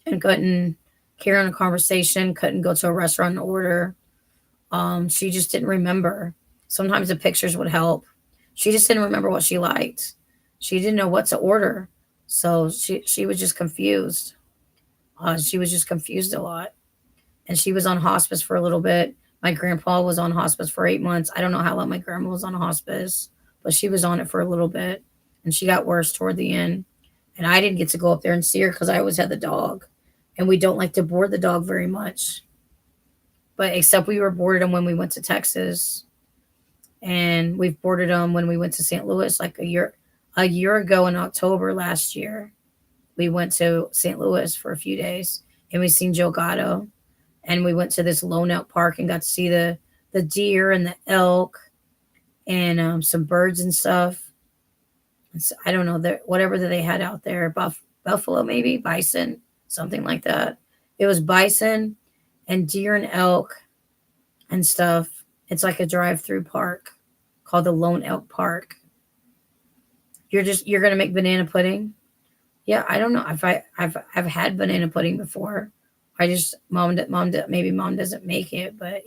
and couldn't carry on a conversation, couldn't go to a restaurant and order. She just didn't remember. Sometimes the pictures would help. She just didn't remember what she liked. She didn't know what to order, so she was just confused. She was just confused a lot, and she was on hospice for a little bit. My grandpa was on hospice for 8 months. I don't know how long my grandma was on hospice, but she was on it for a little bit, and she got worse toward the end. And I didn't get to go up there and see her because I always had the dog, and we don't like to board the dog very much. But except we were boarded him when we went to Texas, and we've boarded him when we went to St. Louis like a year ago in October last year. We went to St. Louis for a few days, and we seen Joe Gatto, and we went to this Lone Elk Park and got to see the deer and the elk and some birds and stuff. And so, I don't know whatever that they had out there, buffalo maybe, bison, something like that. It was bison and deer and elk and stuff. It's like a drive-through park called the Lone Elk Park. You're gonna make banana pudding? Yeah, I don't know if I've had banana pudding before. I just maybe mom doesn't make it, but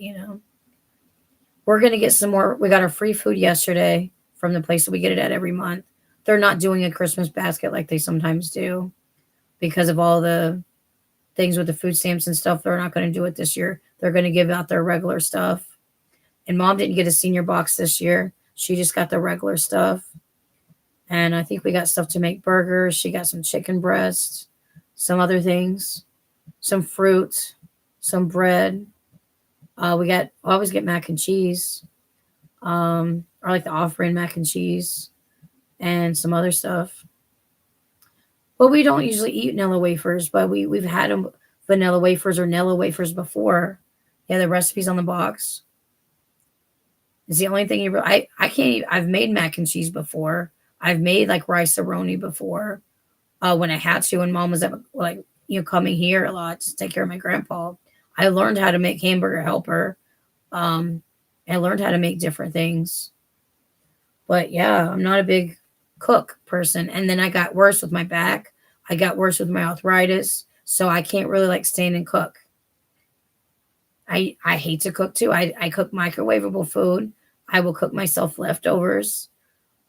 we're gonna get some more. We got our free food yesterday from the place that we get it at every month. They're not doing a Christmas basket like they sometimes do because of all the things with the food stamps and stuff. They're not going to do it this year. They're going to give out their regular stuff. And mom didn't get a senior box this year. She just got the regular stuff. And I think we got stuff to make burgers. She got some chicken breast, some other things, some fruit, some bread. I always get mac and cheese. Or like the off-brand mac and cheese and some other stuff. But we don't usually eat Nilla wafers, but we've had them vanilla wafers or Nilla wafers before. Yeah, the recipe's on the box. It's the only thing I can't eat. I've made mac and cheese before. I've made like rice-a-roni before when I had to, and mom was coming here a lot to take care of my grandpa. I learned how to make hamburger helper. I learned how to make different things. But yeah, I'm not a big cook person. And then I got worse with my back. I got worse with my arthritis. So I can't really like stand and cook. I hate to cook too. I cook microwavable food. I will cook myself leftovers.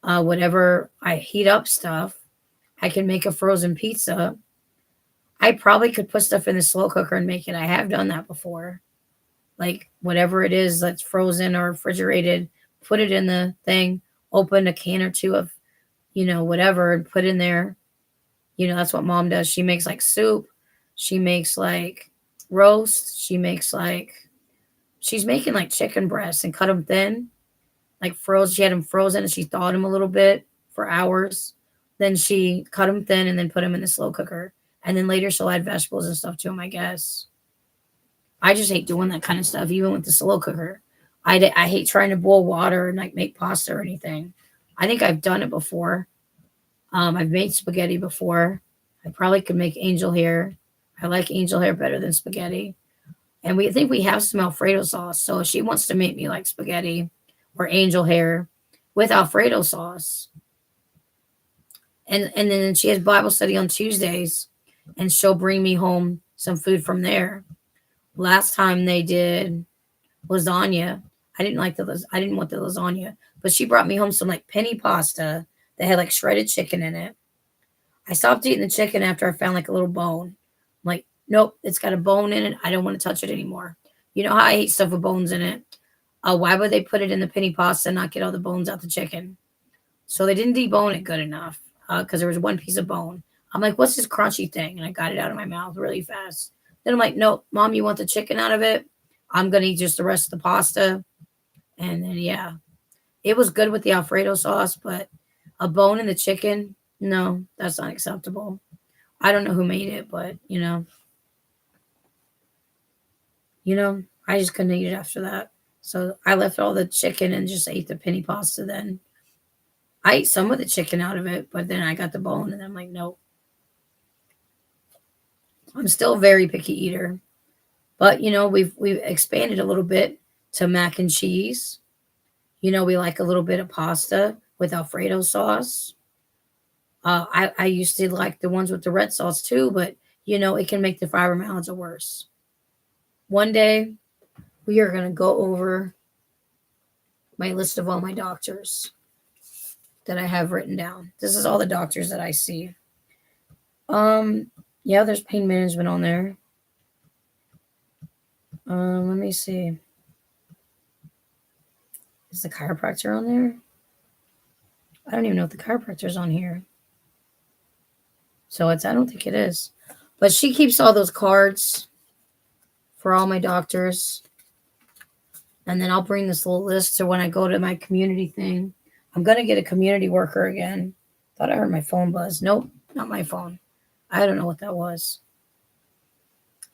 Whenever I heat up stuff, I can make a frozen pizza. I probably could put stuff in the slow cooker and make it. I have done that before. Like whatever it is that's frozen or refrigerated, put it in the thing, open a can or two of, whatever and put in there. That's what mom does. She makes like soup. She makes like roast. She's making like chicken breasts and cut them thin, like frozen. She had them frozen and she thawed them a little bit for hours. Then she cut them thin and then put them in the slow cooker. And then later she'll add vegetables and stuff to them, I guess. I just hate doing that kind of stuff, even with the slow cooker. I hate trying to boil water and like make pasta or anything. I think I've done it before. I've made spaghetti before. I probably could make angel hair. I like angel hair better than spaghetti. And we think we have some Alfredo sauce. So if she wants to make me like spaghetti or angel hair with Alfredo sauce. And then she has Bible study on Tuesdays, and she'll bring me home some food from there. Last time they did lasagna. I didn't want the lasagna, but she brought me home some like penny pasta that had like shredded chicken in it. I stopped eating the chicken after I found like a little bone. I'm like, nope, it's got a bone in it. I don't want to touch it anymore. You know how I hate stuff with bones in it. Why would they put it in the penny pasta and not get all the bones out the chicken? So they didn't debone it good enough because there was one piece of bone. I'm like, what's this crunchy thing? And I got it out of my mouth really fast. Then I'm like, no, Mom, you want the chicken out of it? I'm going to eat just the rest of the pasta. And then, yeah, it was good with the Alfredo sauce, but a bone in the chicken, no, that's not acceptable. I don't know who made it, but, I just couldn't eat it after that. So I left all the chicken and just ate the penny pasta then. I ate some of the chicken out of it, but then I got the bone and I'm like, nope. I'm still a very picky eater. But we've expanded a little bit to mac and cheese. We like a little bit of pasta with Alfredo sauce. I used to like the ones with the red sauce too, but it can make the fibromyalgia worse. One day we are gonna go over my list of all my doctors that I have written down. This is all the doctors that I see. Yeah, there's pain management on there. Let me see. Is the chiropractor on there? I don't even know if the chiropractor's on here. So I don't think it is. But she keeps all those cards for all my doctors. And then I'll bring this little list to when I go to my community thing. I'm going to get a community worker again. Thought I heard my phone buzz. Nope, not my phone. I don't know what that was.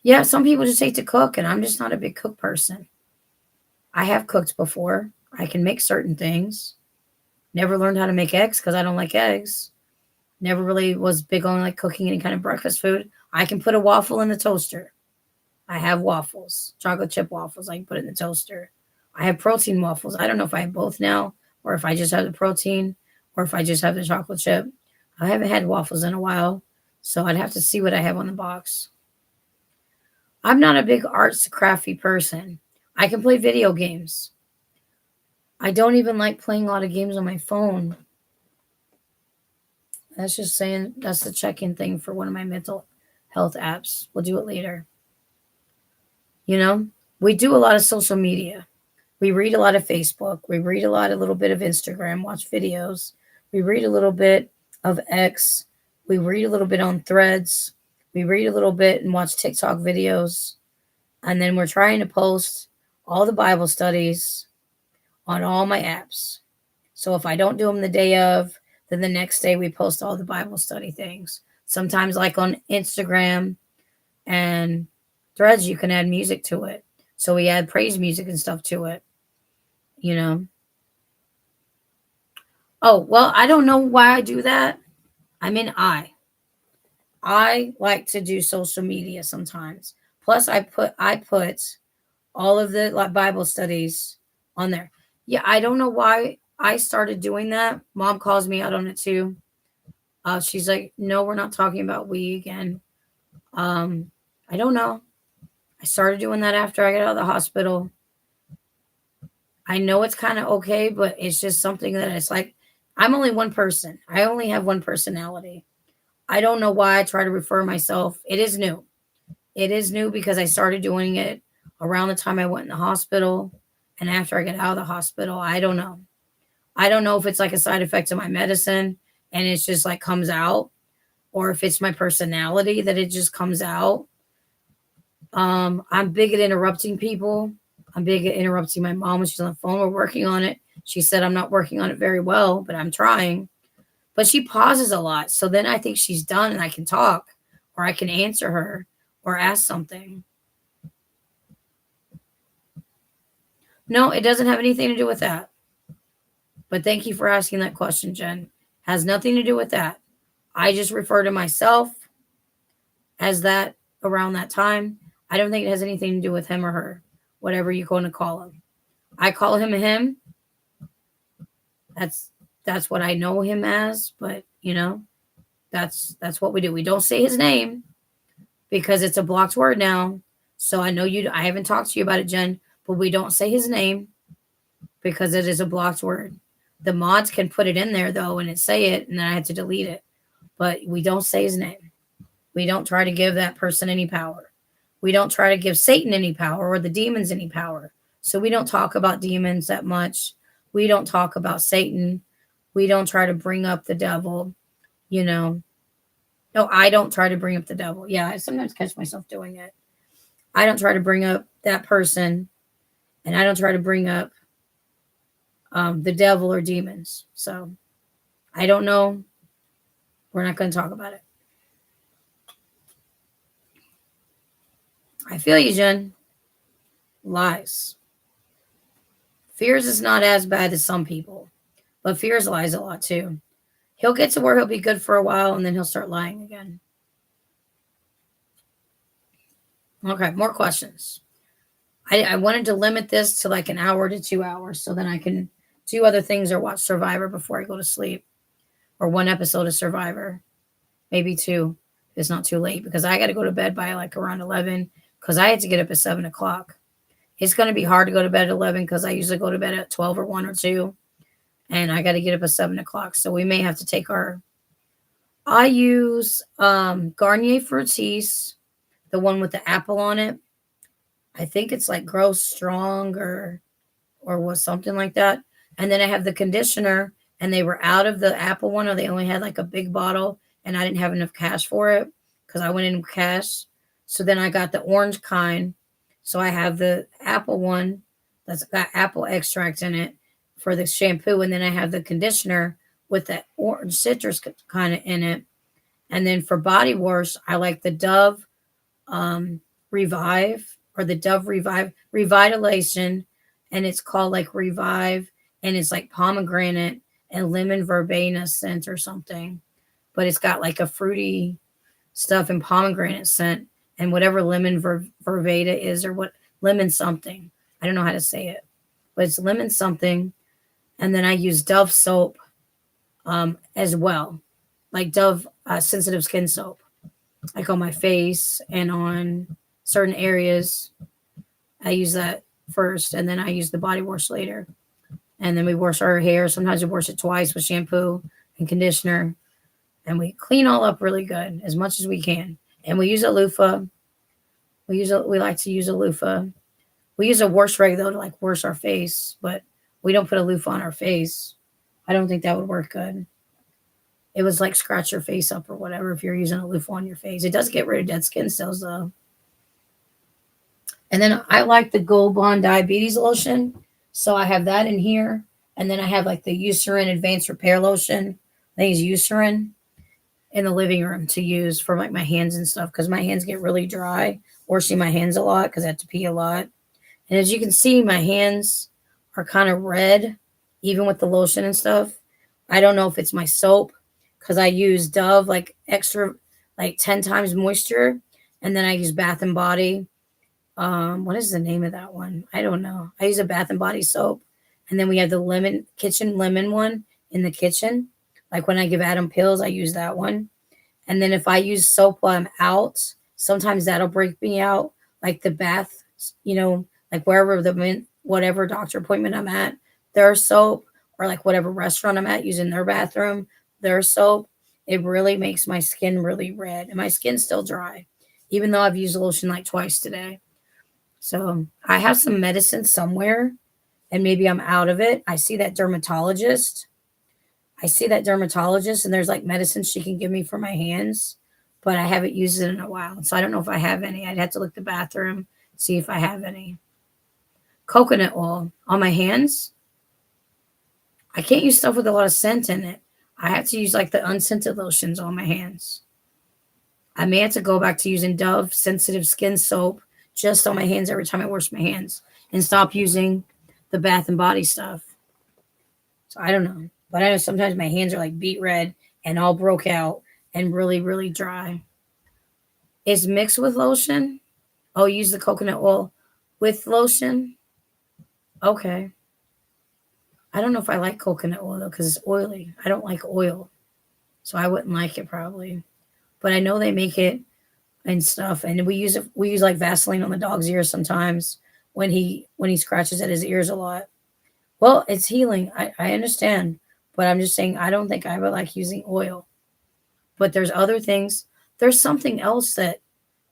Yeah, some people just hate to cook, and I'm just not a big cook person. I have cooked before. I can make certain things. Never learned how to make eggs because I don't like eggs. Never really was big on like cooking any kind of breakfast food. I can put a waffle in the toaster. I have waffles, chocolate chip waffles. I can put it in the toaster. I have protein waffles. I don't know if I have both now or if I just have the protein or if I just have the chocolate chip. I haven't had waffles in a while, so I'd have to see what I have on the box. I'm not a big arts crafty person. I can play video games. I don't even like playing a lot of games on my phone. That's just saying that's the check-in thing for one of my mental health apps. We'll do it later. We do a lot of social media. We read a lot of Facebook. We read a little bit of Instagram, watch videos. We read a little bit of X. We read a little bit on Threads. We read a little bit and watch TikTok videos. And then we're trying to post all the Bible studies on all my apps. So if I don't do them the day of, then the next day we post all the Bible study things. Sometimes like on Instagram and Threads, you can add music to it. So we add praise music and stuff to it. Oh, well, I don't know why I do that. I like to do social media sometimes. Plus I put all of the like Bible studies on there. Yeah, I don't know why I started doing that. Mom calls me out on it too. She's like, no, we're not talking about we again. I don't know. I started doing that after I got out of the hospital. I know it's kind of okay, but it's just something that it's like, I'm only one person. I only have one personality. I don't know why I try to refer myself. It is new. It is new because I started doing it around the time I went in the hospital and after I get out of the hospital. I don't know. I don't know if it's like a side effect of my medicine and it's just like comes out or if it's my personality that it just comes out. I'm big at interrupting people. I'm big at interrupting my mom when she's on the phone. We're working on it. She said I'm not working on it very well, but I'm trying. But she pauses a lot. So then I think she's done and I can talk or I can answer her or ask something. No, it doesn't have anything to do with that. But thank you for asking that question, Jen. Has nothing to do with that. I just refer to myself as that around that time. I don't think it has anything to do with him or her, whatever you're going to call him. I call him a him. That's what I know him as, but that's what we do. We don't say his name because it's a blocked word now. So I know I haven't talked to you about it, Jen, but we don't say his name because it is a blocked word. The mods can put it in there though and say it, and then I had to delete it. But we don't say his name. We don't try to give that person any power. We don't try to give Satan any power or the demons any power. So we don't talk about demons that much. We don't talk about Satan. We don't try to bring up the devil, you know. No, I don't try to bring up the devil. Yeah, I sometimes catch myself doing it. I don't try to bring up that person, and I don't try to bring up the devil or demons. So I don't know. We're not going to talk about it. I feel you, Jen. Lies. Fears is not as bad as some people, but fears lies a lot too. He'll get to where he'll be good for a while and then he'll start lying again. Okay, more questions. I wanted to limit this to like an hour to 2 hours so then I can do other things or watch Survivor before I go to sleep, or one episode of Survivor, maybe two. If it's not too late because I got to go to bed by like around 11 because I had to get up at 7 o'clock. It's going to be hard to go to bed at 11 because I usually go to bed at 12 or 1 or 2, and I got to get up at 7 o'clock. So we may have to take our. I use Garnier Fructis, the one with the apple on it. I think it's like Grow Strong or was something like that. And then I have the conditioner, and they were out of the apple one, or they only had like a big bottle, and I didn't have enough cash for it because I went in with cash. So then I got the orange kind. So I have the apple one that's got apple extract in it for the shampoo, and then I have the conditioner with that orange citrus kind of in it. And then for body wash, I like the Dove Revive, or the Dove Revive Revitalization, and it's called like Revive, and it's like pomegranate and lemon verbena scent or something, but it's got like a fruity stuff and pomegranate scent and whatever lemon verbena is, or what lemon something. I don't know how to say it, but it's lemon something. And then I use Dove soap as well, like Dove sensitive skin soap, like on my face and on certain areas. I use that first, and then I use the body wash later. And then we wash our hair. Sometimes we wash it twice with shampoo and conditioner, and we clean all up really good as much as we can. And we use a loofah. We like to use a loofah. We use a wash rag though to like wash our face, but we don't put a loofah on our face. I don't think that would work good. It was like scratch your face up or whatever if you're using a loofah on your face. It does get rid of dead skin cells though. And then I like the Gold Bond Diabetes Lotion. So I have that in here. And then I have like the Eucerin Advanced Repair Lotion. I think it's Eucerin in the living room to use for like my hands and stuff because my hands get really dry. Washing my hands a lot because I have to pee a lot. And as you can see, my hands are kind of red, even with the lotion and stuff. I don't know if it's my soap because I use Dove like extra, like 10 times moisture. And then I use Bath and Body. What is the name of that one? I don't know. I use a Bath and Body soap. And then we have the kitchen lemon one in the kitchen. Like when I give Adam pills, I use that one. And then if I use soap while I'm out, sometimes that'll break me out. Like the bath, like wherever whatever doctor appointment I'm at, their soap, or like whatever restaurant I'm at using their bathroom, their soap, it really makes my skin really red. And my skin's still dry, even though I've used lotion like twice today. So I have some medicine somewhere, and maybe I'm out of it. I see that dermatologist. And there's like medicine she can give me for my hands, but I haven't used it in a while. So I don't know if I have any. I'd have to look the bathroom, see if I have any. Coconut oil on my hands. I can't use stuff with a lot of scent in it. I have to use like the unscented lotions on my hands. I may have to go back to using Dove sensitive skin soap just on my hands every time I wash my hands and stop using the Bath and Body stuff. So I don't know. But I know sometimes my hands are like beet red and all broke out and really, really dry. It's mixed with lotion. Oh, use the coconut oil with lotion. Okay. I don't know if I like coconut oil though because it's oily. I don't like oil. So I wouldn't like it probably. But I know they make it and stuff. And we use like Vaseline on the dog's ears sometimes when he scratches at his ears a lot. Well, it's healing. I understand. But I'm just saying I don't think I would like using oil. But there's other things. There's something else that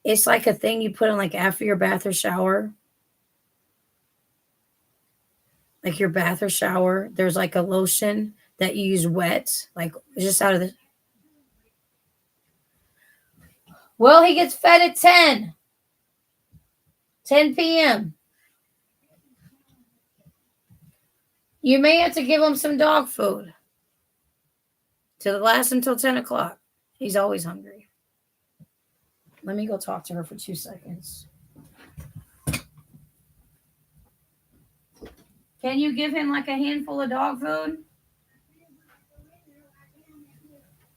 it's like a thing you put on like after your bath or shower. like your bath or shower, there's like a lotion that you use wet, like just out of the. Well, he gets fed at 10 p.m. You may have to give him some dog food to last until 10 o'clock. He's always hungry. Let me go talk to her for 2 seconds. Can you give him like a handful of dog food?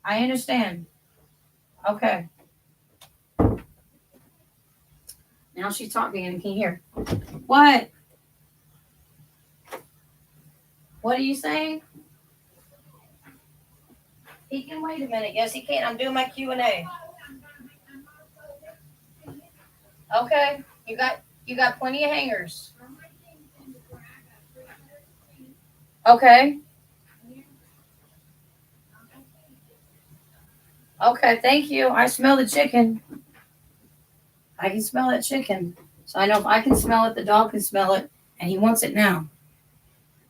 I understand. Okay. Now she's talking and I can't hear. What? What are you saying? He can wait a minute. Yes, he can. I'm doing my Q&A. Okay. You got plenty of hangers. Okay. Okay, thank you. I smell the chicken. I can smell that chicken. So I know if I can smell it, the dog can smell it, and he wants it now.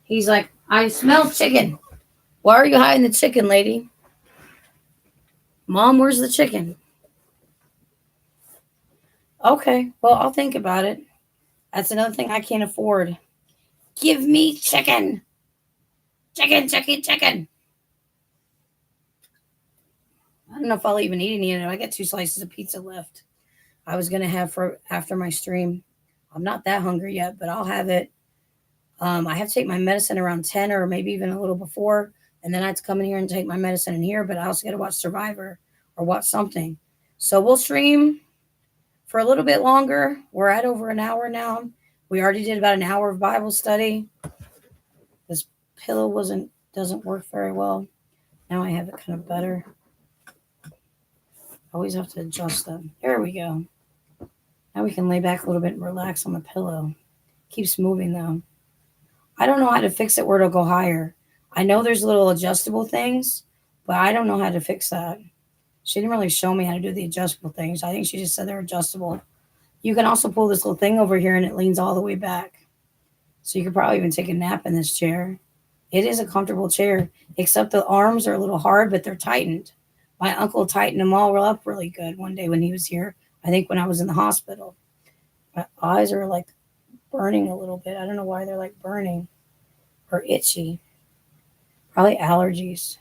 He's like, I smell chicken. Why are you hiding the chicken, lady? Mom, where's the chicken? Okay, well, I'll think about it. That's another thing I can't afford. Give me chicken. Chicken, chicken, chicken. I don't know if I'll even eat any of it. I got 2 slices of pizza left. I was going to have for after my stream. I'm not that hungry yet, but I'll have it. I have to take my medicine around 10 or maybe even a little before. And then I have to come in here and take my medicine in here. But I also got to watch Survivor or watch something. So we'll stream for a little bit longer. We're at over an hour now. We already did about an hour of Bible study. This pillow doesn't work very well. Now I have it kind of better. I always have to adjust them. There we go. Now we can lay back a little bit and relax on the pillow. Keeps moving though. I don't know how to fix it where it'll go higher. I know there's little adjustable things, but I don't know how to fix that. She didn't really show me how to do the adjustable things. I think she just said they're adjustable. You can also pull this little thing over here and it leans all the way back. So you could probably even take a nap in this chair. It is a comfortable chair, except the arms are a little hard, but they're tightened. My uncle tightened them all up really good one day when he was here. I think when I was in the hospital. My eyes are like burning a little bit. I don't know why they're like burning or itchy. Probably allergies.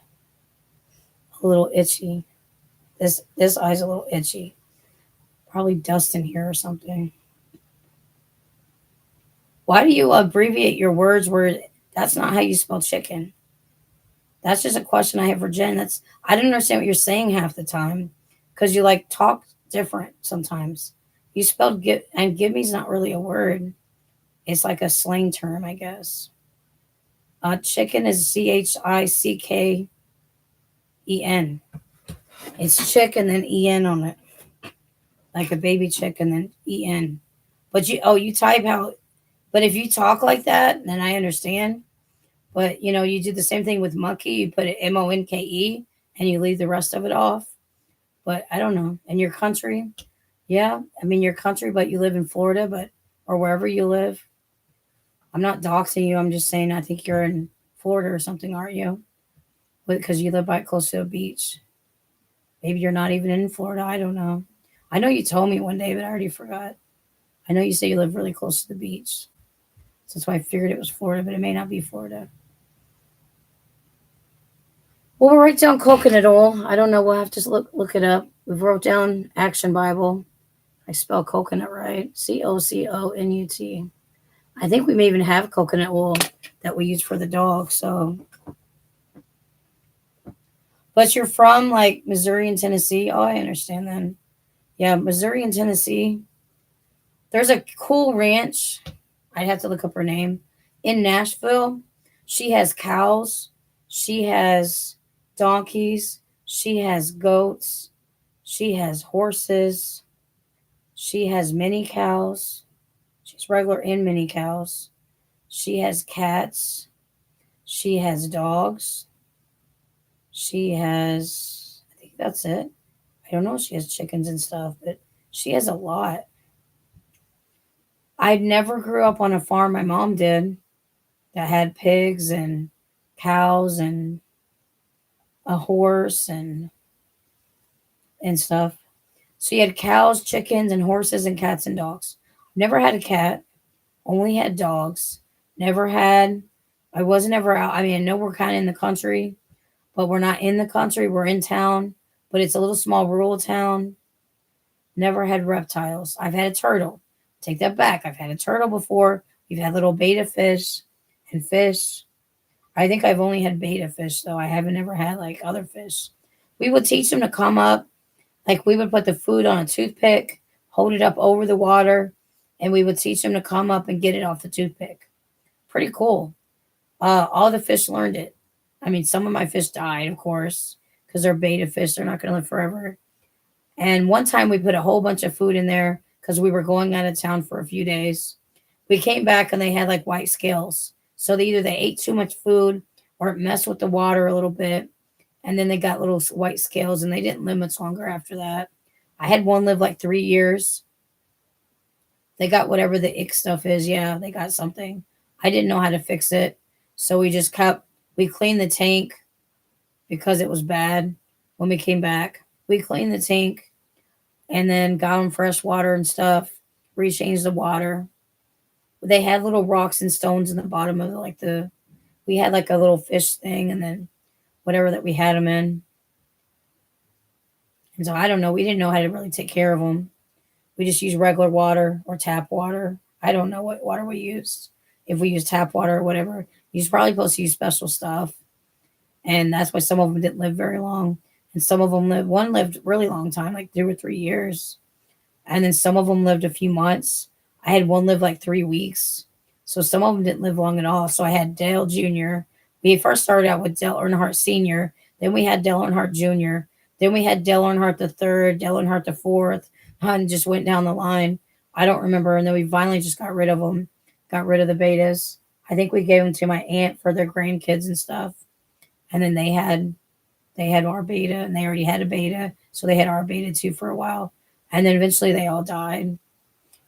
A little itchy. This eye's a little itchy. Probably dust in here or something. Why do you abbreviate your words where that's not how you spell chicken? That's just a question I have for Jen. I don't understand what you're saying half the time because you like talk different sometimes. You spelled give, and give me's not really a word. It's like a slang term, I guess. Chicken is CHICKEN. It's chick and then EN on it. Like a baby chick and then EN. But you type out. But if you talk like that, then I understand. But you do the same thing with monkey. You put it MONKE and you leave the rest of it off. But I don't know. In your country, yeah. I mean your country, but you live in Florida, or wherever you live. I'm not doxing you. I'm just saying I think you're in Florida or something, aren't you? Because you live close to a beach. Maybe you're not even in Florida. I don't know. I know you told me one day, but I already forgot. I know you say you live really close to the beach. So that's why I figured it was Florida, but it may not be Florida. We'll write down coconut oil. I don't know. We'll have to look it up. We've wrote down Action Bible. I spell coconut right. COCONUT. I think we may even have coconut oil that we use for the dog. So, but you're from like Missouri and Tennessee. Oh, I understand then. Yeah, Missouri and Tennessee. There's a cool ranch. I'd have to look up her name in Nashville. She has cows. She has donkeys. She has goats. She has horses. She has mini cows. She's regular and mini cows. She has cats. She has dogs. She has, I think that's it. I don't know if she has chickens and stuff, but she has a lot. I never grew up on a farm. My mom did. that had pigs and cows and a horse and stuff. So you had cows, chickens, and horses, and cats and dogs. Never had a cat. Only had dogs. Never had. I wasn't ever out. I mean, I know we're kind of in the country, but we're not in the country. We're in town, but it's a little small rural town. Never had reptiles. I've had a turtle. Take that back. I've had a turtle before. We've had little betta fish and fish. I think I've only had betta fish though. I haven't ever had like other fish. We would teach them to come up. Like we would put the food on a toothpick, hold it up over the water, and we would teach them to come up and get it off the toothpick. Pretty cool. All the fish learned it. I mean, some of my fish died, of course, because they're betta fish. They're not going to live forever. And one time we put a whole bunch of food in there because we were going out of town for a few days. We came back and they had like white scales. So either they ate too much food or it messed with the water a little bit. And then they got little white scales and they didn't live much longer after that. I had one live like 3 years. They got whatever the ick stuff is. Yeah, they got something. I didn't know how to fix it. So we cleaned the tank because it was bad when we came back. We cleaned the tank and then got them fresh water and stuff, rechanged the water. They had little rocks and stones in the bottom of we had like a little fish thing and then whatever that we had them in. And so I don't know. We didn't know how to really take care of them. We just used regular water or tap water. I don't know what water we used. If we used tap water or whatever, you're probably supposed to use special stuff. And that's why some of them didn't live very long. And some of them one lived a really long time, like 2 or 3 years. And then some of them lived a few months. I had one live like 3 weeks. So some of them didn't live long at all. So I had Dale Jr. We first started out with Dale Earnhardt Sr. Then we had Dale Earnhardt Jr. Then we had Dale Earnhardt the third, Dale Earnhardt the fourth, and just went down the line. I don't remember. And then we finally just got rid of them, got rid of the betas. I think we gave them to my aunt for their grandkids and stuff. And then they had our beta and they already had a beta. So they had our beta too for a while. And then eventually they all died.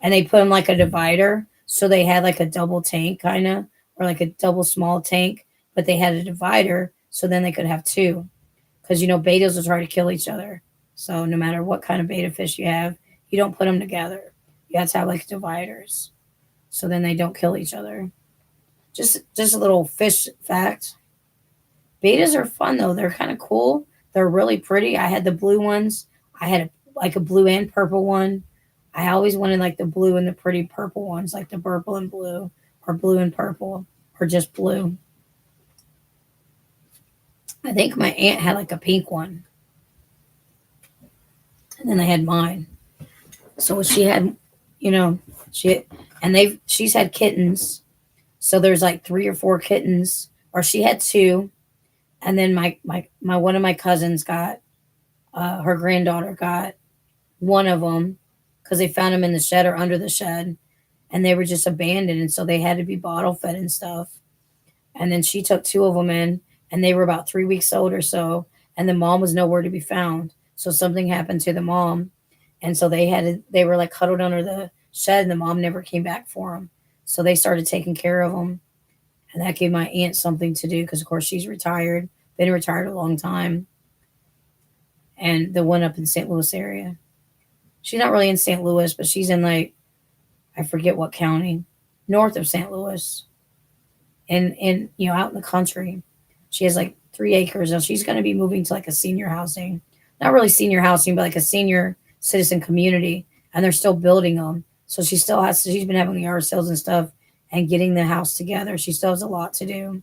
And they put them like a divider. So they had like a double tank kind of, or like a double small tank, but they had a divider. So then they could have two. Because, betas will try to kill each other. So no matter what kind of beta fish you have, you don't put them together. You have to have like dividers. So then they don't kill each other. Just a little fish fact. Betas are fun though. They're kind of cool. They're really pretty. I had the blue ones. I had like a blue and purple one. I always wanted like the blue and the pretty purple ones, like the purple and blue, or blue and purple, or just blue. I think my aunt had like a pink one. And then I had mine. So she had, you know, she and she's had kittens. So there's like 3 or 4 kittens, or she had 2. And then my one of my cousins got her granddaughter got one of them because they found them in the shed or under the shed, and they were just abandoned, and so they had to be bottle fed and stuff. And then she took 2 of them in, and they were about 3 weeks old or so, and the mom was nowhere to be found. So something happened to the mom, and so they were like huddled under the shed, and the mom never came back for them. So they started taking care of them, and that gave my aunt something to do because, of course, she's retired, been retired a long time. And the one up in St. Louis area. She's not really in St. Louis, but she's in like, I forget what county, north of St. Louis. And out in the country. She has like 3 acres. Now she's going to be moving to like a senior housing. Not really senior housing, but like a senior citizen community. And they're still building them. So she's been having the yard sales and stuff and getting the house together. She still has a lot to do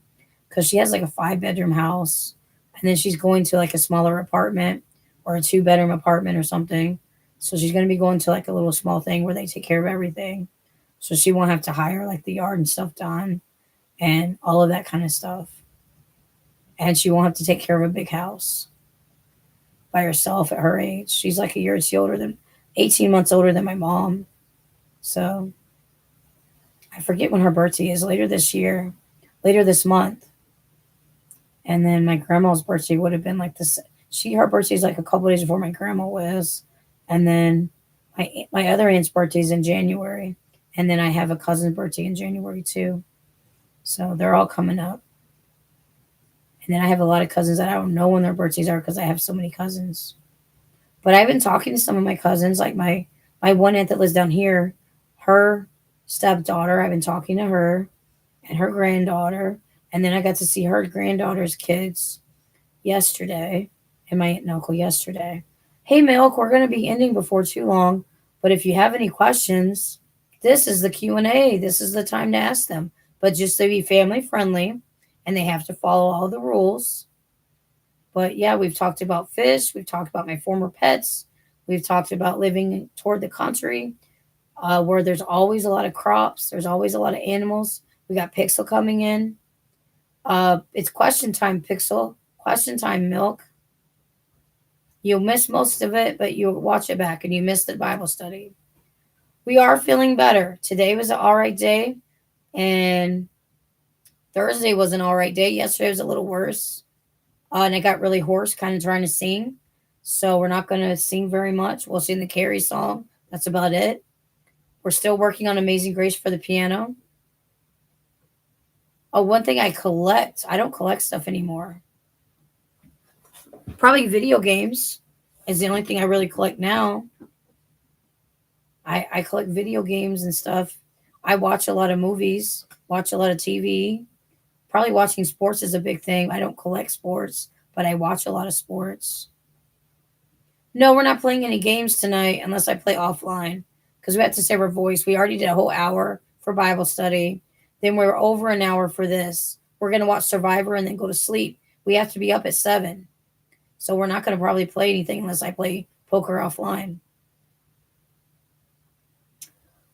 because she has like a 5-bedroom house. And then she's going to like a smaller apartment or a 2-bedroom apartment or something. So she's going to be going to like a little small thing where they take care of everything. So she won't have to hire like the yard and stuff done and all of that kind of stuff. And she won't have to take care of a big house by herself at her age. She's like a year or two 18 months older than my mom. So I forget when her birthday is, later this month. And then my grandma's birthday would have been like this. Her birthday's like a couple days before my grandma was. And then my other aunt's birthday's in January. And then I have a cousin's birthday in January too. So they're all coming up. And then I have a lot of cousins that I don't know when their birthdays are because I have so many cousins. But I've been talking to some of my cousins, like my one aunt that lives down here, her stepdaughter. I've been talking to her and her granddaughter, and then I got to see her granddaughter's kids yesterday, and my aunt and uncle yesterday. Hey, Milk, we're going to be ending before too long, but if you have any questions, this is the Q&A. This is the time to ask them. But just to be family friendly, and they have to follow all the rules. But yeah, we've talked about fish. We've talked about my former pets. We've talked about living toward the country where there's always a lot of crops. There's always a lot of animals. We got Pixel coming in. It's question time, Pixel. Question time, Milk. You'll miss most of it, but you'll watch it back and you missed the Bible study. We are feeling better. Today was an all right day, and Thursday was an all right day. Yesterday was a little worse. And I got really hoarse, kind of trying to sing. So we're not going to sing very much. We'll sing the Carrie song. That's about it. We're still working on Amazing Grace for the piano. Oh, one thing I collect. I don't collect stuff anymore. Probably video games is the only thing I really collect now. I collect video games and stuff. I watch a lot of movies, watch a lot of TV. Probably watching sports is a big thing. I don't collect sports, but I watch a lot of sports. No, we're not playing any games tonight unless I play offline because we have to save our voice. We already did a whole hour for Bible study. Then we're over an hour for this. We're going to watch Survivor and then go to sleep. We have to be up at 7. So we're not going to probably play anything unless I play poker offline.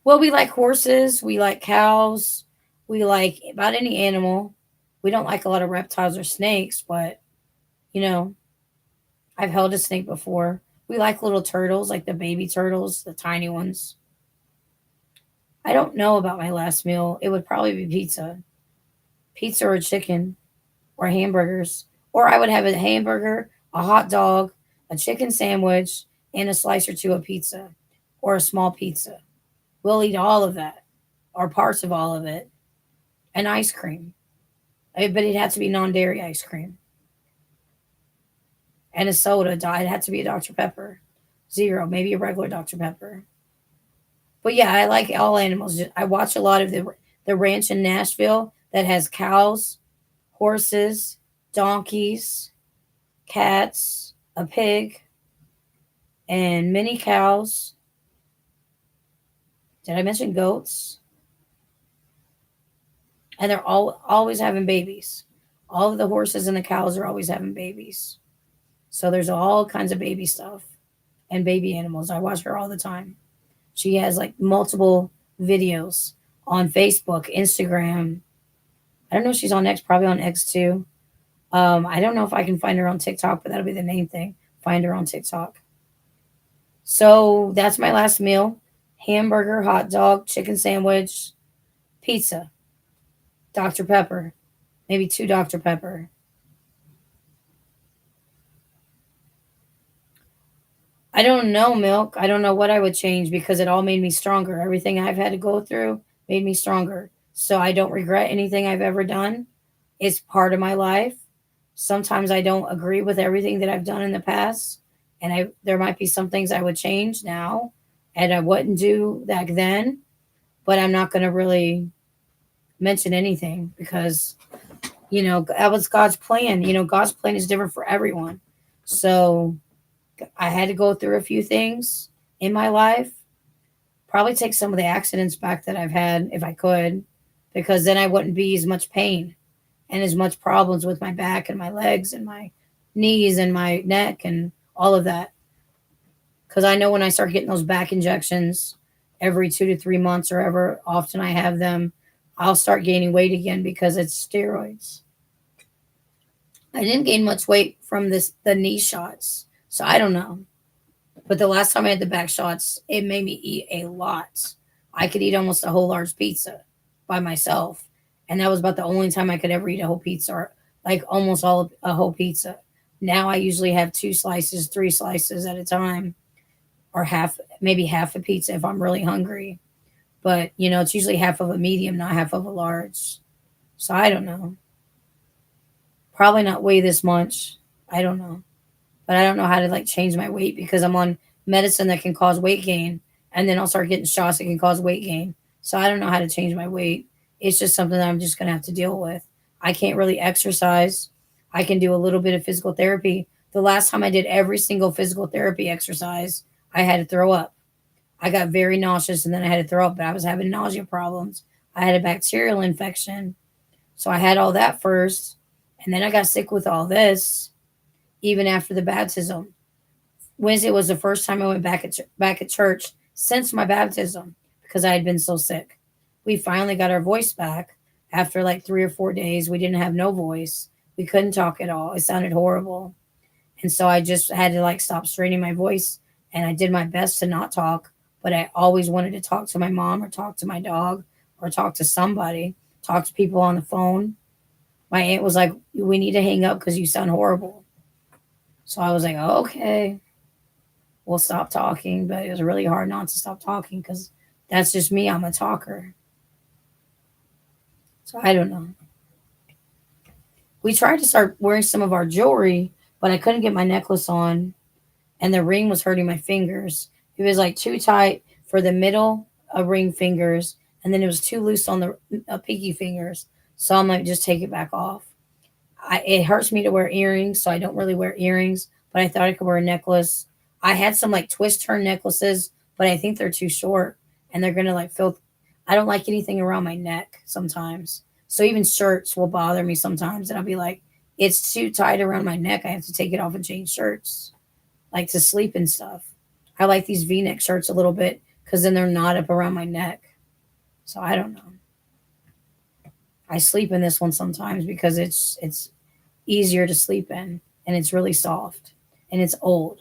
Well, we like horses. We like cows. We like about any animal. We don't like a lot of reptiles or snakes, but, you know, I've held a snake before. We like little turtles, like the baby turtles, the tiny ones. I don't know about my last meal. It would probably be pizza. Pizza or chicken or hamburgers. Or I would have a hamburger, a hot dog, a chicken sandwich, and a slice or two of pizza or a small pizza. We'll eat all of that or parts of all of it. And ice cream. But it had to be non-dairy ice cream. And a soda. It had to be a Dr. Pepper. 0, maybe a regular Dr. Pepper. But yeah, I like all animals. I watch a lot of the ranch in Nashville that has cows, horses, donkeys, cats, a pig, and many cows. Did I mention goats? And they're always having babies. All of the horses and the cows are always having babies. So there's all kinds of baby stuff and baby animals. I watch her all the time. She has like multiple videos on Facebook, Instagram. I don't know if she's on X, probably on X too. I don't know if I can find her on TikTok, but that'll be the main thing. Find her on TikTok. So that's my last meal. Hamburger, hot dog, chicken sandwich, pizza, Dr. Pepper, maybe 2 Dr. Pepper. I don't know, Milk. I don't know what I would change because it all made me stronger. Everything I've had to go through made me stronger. So I don't regret anything I've ever done. It's part of my life. Sometimes I don't agree with everything that I've done in the past, and there might be some things I would change now and I wouldn't do back then, but I'm not going to really mention anything because that was God's plan. God's plan is different for everyone. So I had to go through a few things in my life. Probably take some of the accidents back that I've had if I could, because then I wouldn't be as much pain and as much problems with my back and my legs and my knees and my neck and all of that. Because I know when I start getting those back injections every 2 to 3 months or ever often I have them, I'll start gaining weight again because it's steroids. I didn't gain much weight from the knee shots, so I don't know. But the last time I had the back shots, it made me eat a lot. I could eat almost a whole large pizza by myself. And that was about the only time I could ever eat a whole pizza, or like almost a whole pizza. Now I usually have 2 slices, 3 slices at a time, or maybe half a pizza if I'm really hungry. But, it's usually half of a medium, not half of a large. So I don't know. Probably not weigh this much. I don't know. But I don't know how to like change my weight because I'm on medicine that can cause weight gain, and then I'll start getting shots that can cause weight gain. So I don't know how to change my weight. It's just something that I'm just gonna have to deal with. I can't really exercise. I can do a little bit of physical therapy. The last time I did every single physical therapy exercise, I had to throw up. I got very nauseous and then I had to throw up, but I was having nausea problems. I had a bacterial infection. So I had all that first, and then I got sick with all this even after the baptism. Wednesday was the first time I went back at church since my baptism because I had been so sick. We finally got our voice back after like 3 or 4 days. We didn't have no voice. We couldn't talk at all. It sounded horrible. And so I just had to like stop straining my voice, and I did my best to not talk, but I always wanted to talk to my mom or talk to my dog or talk to somebody, talk to people on the phone. My aunt was like, "We need to hang up because you sound horrible." So I was like, oh, okay, we'll stop talking. But it was really hard not to stop talking because that's just me. I'm a talker. So I don't know. We tried to start wearing some of our jewelry, but I couldn't get my necklace on, and the ring was hurting my fingers. It was like too tight for the middle ring fingers, and then it was too loose on the pinky fingers. So I'm like, just take it back off. It hurts me to wear earrings, so I don't really wear earrings. But I thought I could wear a necklace. I had some like twist turn necklaces, but I think they're too short, and they're gonna like feel. I don't like anything around my neck sometimes. So even shirts will bother me sometimes, and I'll be like, it's too tight around my neck. I have to take it off and change shirts, like to sleep and stuff. I like these V-neck shirts a little bit because then they're not up around my neck. So I don't know. I sleep in this one sometimes because it's easier to sleep in, and it's really soft and it's old.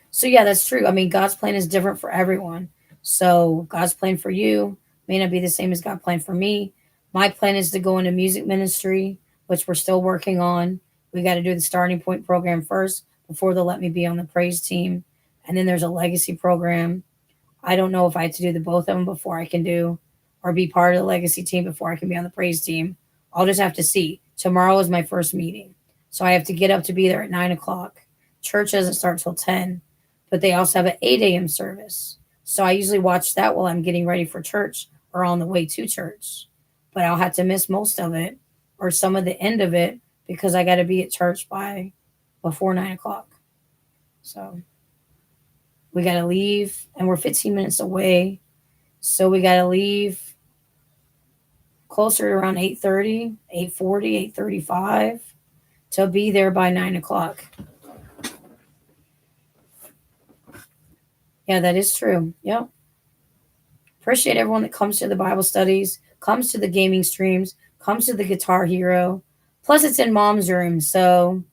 So yeah, that's true. I mean, God's plan is different for everyone. So God's plan for you may not be the same as God's plan for me. My plan is to go into music ministry, which we're still working on. We got to do the starting point program first before they'll let me be on the praise team. And then there's a legacy program. I don't know if I have to do the both of them before I can do or be part of the legacy team before I can be on the praise team. I'll just have to see. Tomorrow is my first meeting. So I have to get up to be there at 9 o'clock. Church doesn't start till 10, but they also have an 8 a.m. service. So I usually watch that while I'm getting ready for church or on the way to church. But I'll have to miss most of it or some of the end of it because I got to be at church by before 9 o'clock. So we got to leave, and we're 15 minutes away. So we got to leave closer to around 8:30, 8:40, 8:35 to be there by 9 o'clock. Yeah, that is true. Yep. Appreciate everyone that comes to the Bible studies, comes to the gaming streams, comes to the Guitar Hero. Plus, it's in mom's room, so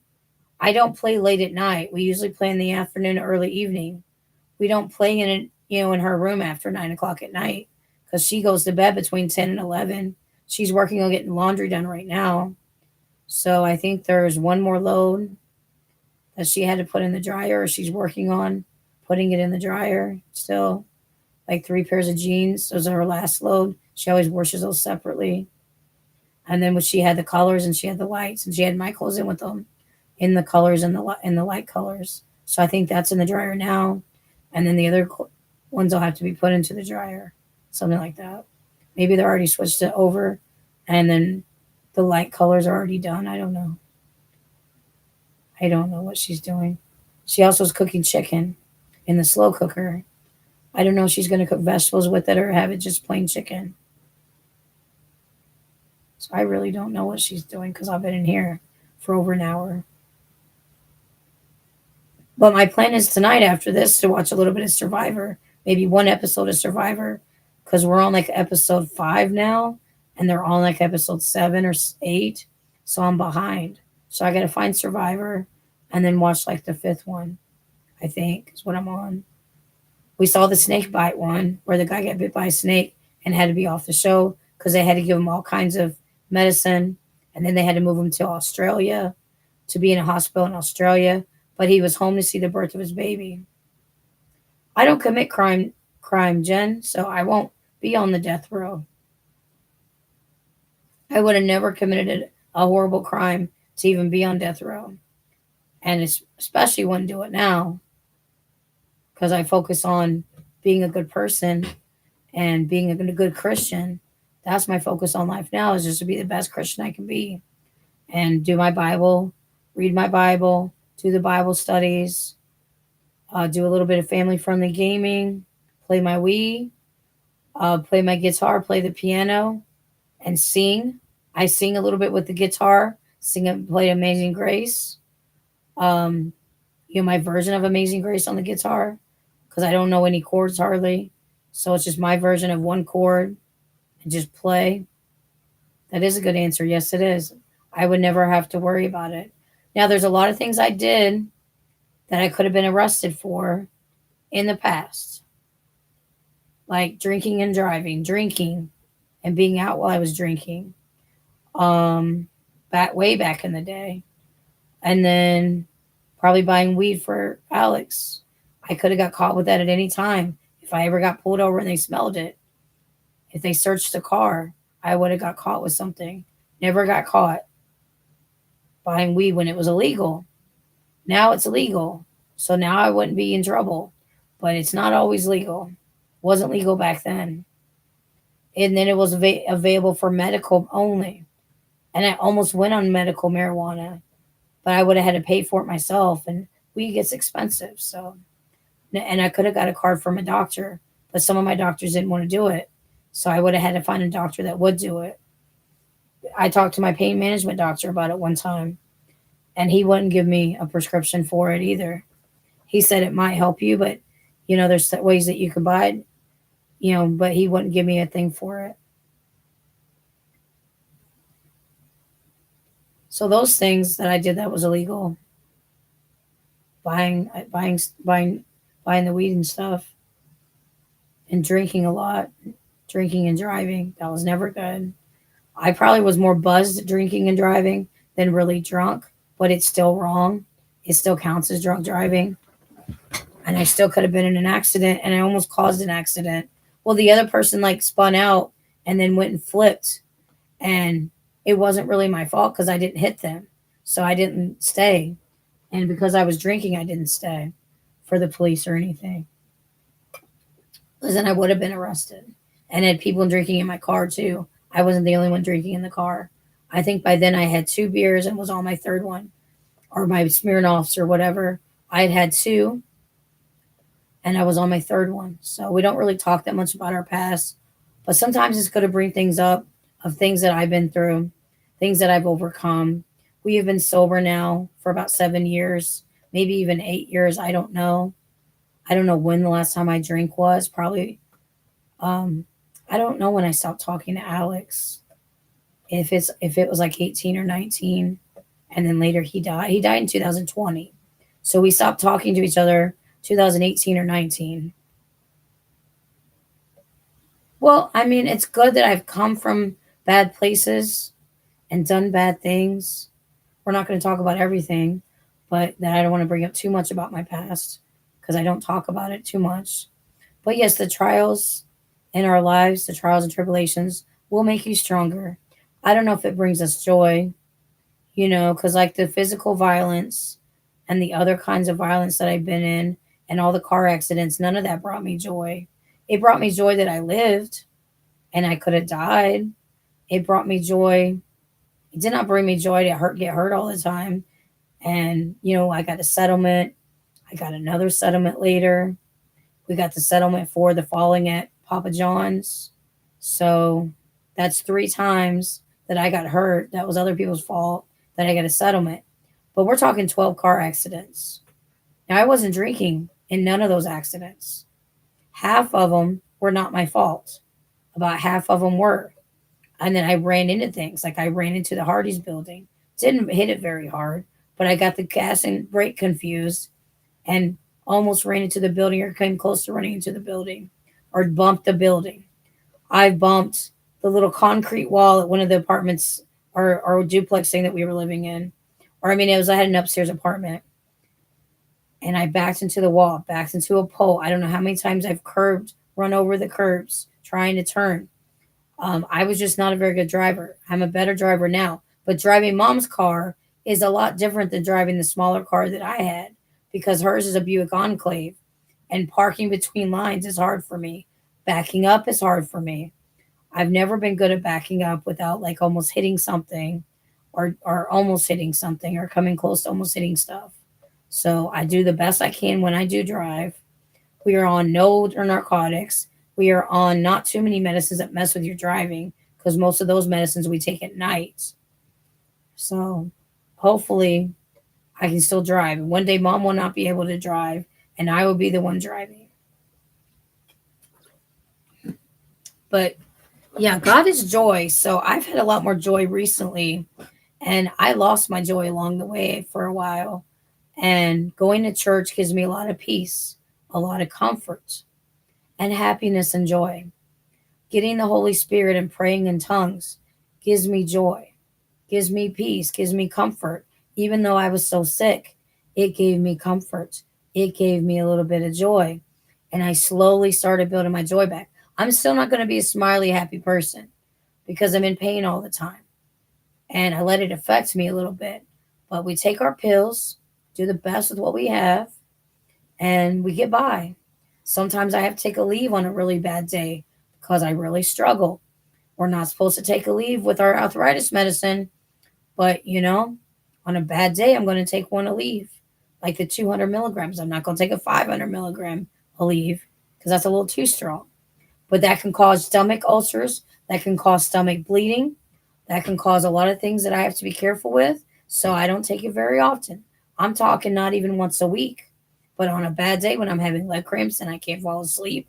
I don't play late at night. We usually play in the afternoon or early evening. We don't play in her room after 9 o'clock at night because she goes to bed between 10 and 11. She's working on getting laundry done right now. So I think there's one more load that she had to put in the dryer, or she's working on putting it in the dryer still. Like 3 pairs of jeans. Those are her last load. She always washes those separately. And then when she had the colors and she had the lights, and she had my clothes in with them in the colors and the light colors. So I think that's in the dryer now. And then the other ones will have to be put into the dryer, something like that. Maybe they're already switched it over, and then the light colors are already done. I don't know. I don't know what she's doing. She also is cooking chicken in the slow cooker. I don't know if she's going to cook vegetables with it or have it just plain chicken. So I really don't know what she's doing because I've been in here for over an hour. But my plan is tonight after this to watch a little bit of Survivor, maybe one episode of Survivor, because we're on like episode 5 now, and they're on like episode 7 or 8. So I'm behind. So I got to find Survivor and then watch like the 5th one, I think is what I'm on. We saw the snake bite one where the guy got bit by a snake and had to be off the show because they had to give him all kinds of medicine. And then they had to move him to Australia to be in a hospital in Australia. But he was home to see the birth of his baby. I don't commit crime, Jen, so I won't be on the death row. I would have never committed a horrible crime to even be on death row. And especially wouldn't do it now because I focus on being a good person and being a good Christian. That's my focus on life now, is just to be the best Christian I can be and do my Bible, read my Bible, do the Bible studies, do a little bit of family friendly gaming, play my Wii, play my guitar, play the piano, and sing. I sing a little bit with the guitar, sing and play Amazing Grace. Um, my version of Amazing Grace on the guitar because I don't know any chords hardly. So it's just my version of one chord and just play. That is a good answer. Yes, it is. I would never have to worry about it. Now, there's a lot of things I did that I could have been arrested for in the past, like drinking and driving, drinking and being out while I was drinking, back way back in the day, and then probably buying weed for Alex. I could have got caught with that at any time if I ever got pulled over and they smelled it. If they searched the car, I would have got caught with something. Never got caught buying weed when it was illegal. Now it's illegal. So now I wouldn't be in trouble. But it's not always legal. Wasn't legal back then. And then it was available for medical only. And I almost went on medical marijuana, but I would have had to pay for it myself. And weed gets expensive. So, and I could have got a card from a doctor, but some of my doctors didn't want to do it. So I would have had to find a doctor that would do it. I talked to my pain management doctor about it one time, and he wouldn't give me a prescription for it either. He said it might help you, but there's ways that you could buy it, but he wouldn't give me a thing for it. So those things that I did that was illegal, buying, buying, buying, buying the weed and stuff, and drinking a lot, drinking and driving. That was never good. I probably was more buzzed drinking and driving than really drunk, but it's still wrong. It still counts as drunk driving. And I still could have been in an accident, and I almost caused an accident. Well, the other person like spun out and then went and flipped, and it wasn't really my fault because I didn't hit them. So I didn't stay. And because I was drinking, I didn't stay for the police or anything. Because then I would have been arrested and had people drinking in my car too. I wasn't the only one drinking in the car. I think by then I had 2 beers and was on my third one, or my Smirnoffs or whatever. I had two, and I was on my third one. So we don't really talk that much about our past, but sometimes it's good to bring things up of things that I've been through, things that I've overcome. We have been sober now for about 7 years, maybe even 8 years. I don't know. I don't know when the last time I drank was. Probably, I don't know when I stopped talking to Alex. If it was like 18 or 19, and then later he died. He died in 2020, so we stopped talking to each other 2018 or 19. Well, I mean, it's good that I've come from bad places and done bad things. We're not going to talk about everything, but that I don't want to bring up too much about my past because I don't talk about it too much. But yes, the trials in our lives, the trials and tribulations will make you stronger. I don't know if it brings us joy, because like the physical violence and the other kinds of violence that I've been in and all the car accidents, none of that brought me joy. It brought me joy that I lived and I could have died. It brought me joy. It did not bring me joy to get hurt all the time. And, I got a settlement. I got another settlement later. We got the settlement for the falling at Papa John's. So that's 3 times that I got hurt. That was other people's fault that I got a settlement. But we're talking 12 car accidents. Now, I wasn't drinking in none of those accidents. Half of them were not my fault. About half of them were. And then I ran into things. Like I ran into the Hardee's building. Didn't hit it very hard, but I got the gas and brake confused and almost ran into the building or came close to running into the building or bumped the building. I bumped the little concrete wall at one of the apartments or duplex thing that we were living in. Or I had an upstairs apartment. And I backed into the wall, backed into a pole. I don't know how many times I've run over the curbs trying to turn. I was just not a very good driver. I'm a better driver now. But driving mom's car is a lot different than driving the smaller car that I had because hers is a Buick Enclave. And parking between lines is hard for me. Backing up is hard for me. I've never been good at backing up without like almost hitting something or almost hitting something or coming close to almost hitting stuff. So I do the best I can when I do drive. We are on no narcotics. We are on not too many medicines that mess with your driving because most of those medicines we take at night. So hopefully I can still drive. One day mom will not be able to drive and I will be the one driving. But yeah, God is joy. So I've had a lot more joy recently and I lost my joy along the way for a while. And going to church gives me a lot of peace, a lot of comfort, and happiness and joy. Getting the Holy Spirit and praying in tongues gives me joy, gives me peace, gives me comfort. Even though I was so sick, it gave me comfort. It gave me a little bit of joy. And I slowly started building my joy back. I'm still not going to be a smiley, happy person because I'm in pain all the time. And I let it affect me a little bit. But we take our pills, do the best with what we have, and we get by. Sometimes I have to take a leave on a really bad day because I really struggle. We're not supposed to take a leave with our arthritis medicine, but on a bad day, I'm going to take one a leave, like the 200 milligrams. I'm not going to take a 500 milligram a leave because that's a little too strong. But that can cause stomach ulcers, that can cause stomach bleeding, that can cause a lot of things that I have to be careful with. So I don't take it very often. I'm talking not even once a week. But on a bad day when I'm having leg cramps and I can't fall asleep,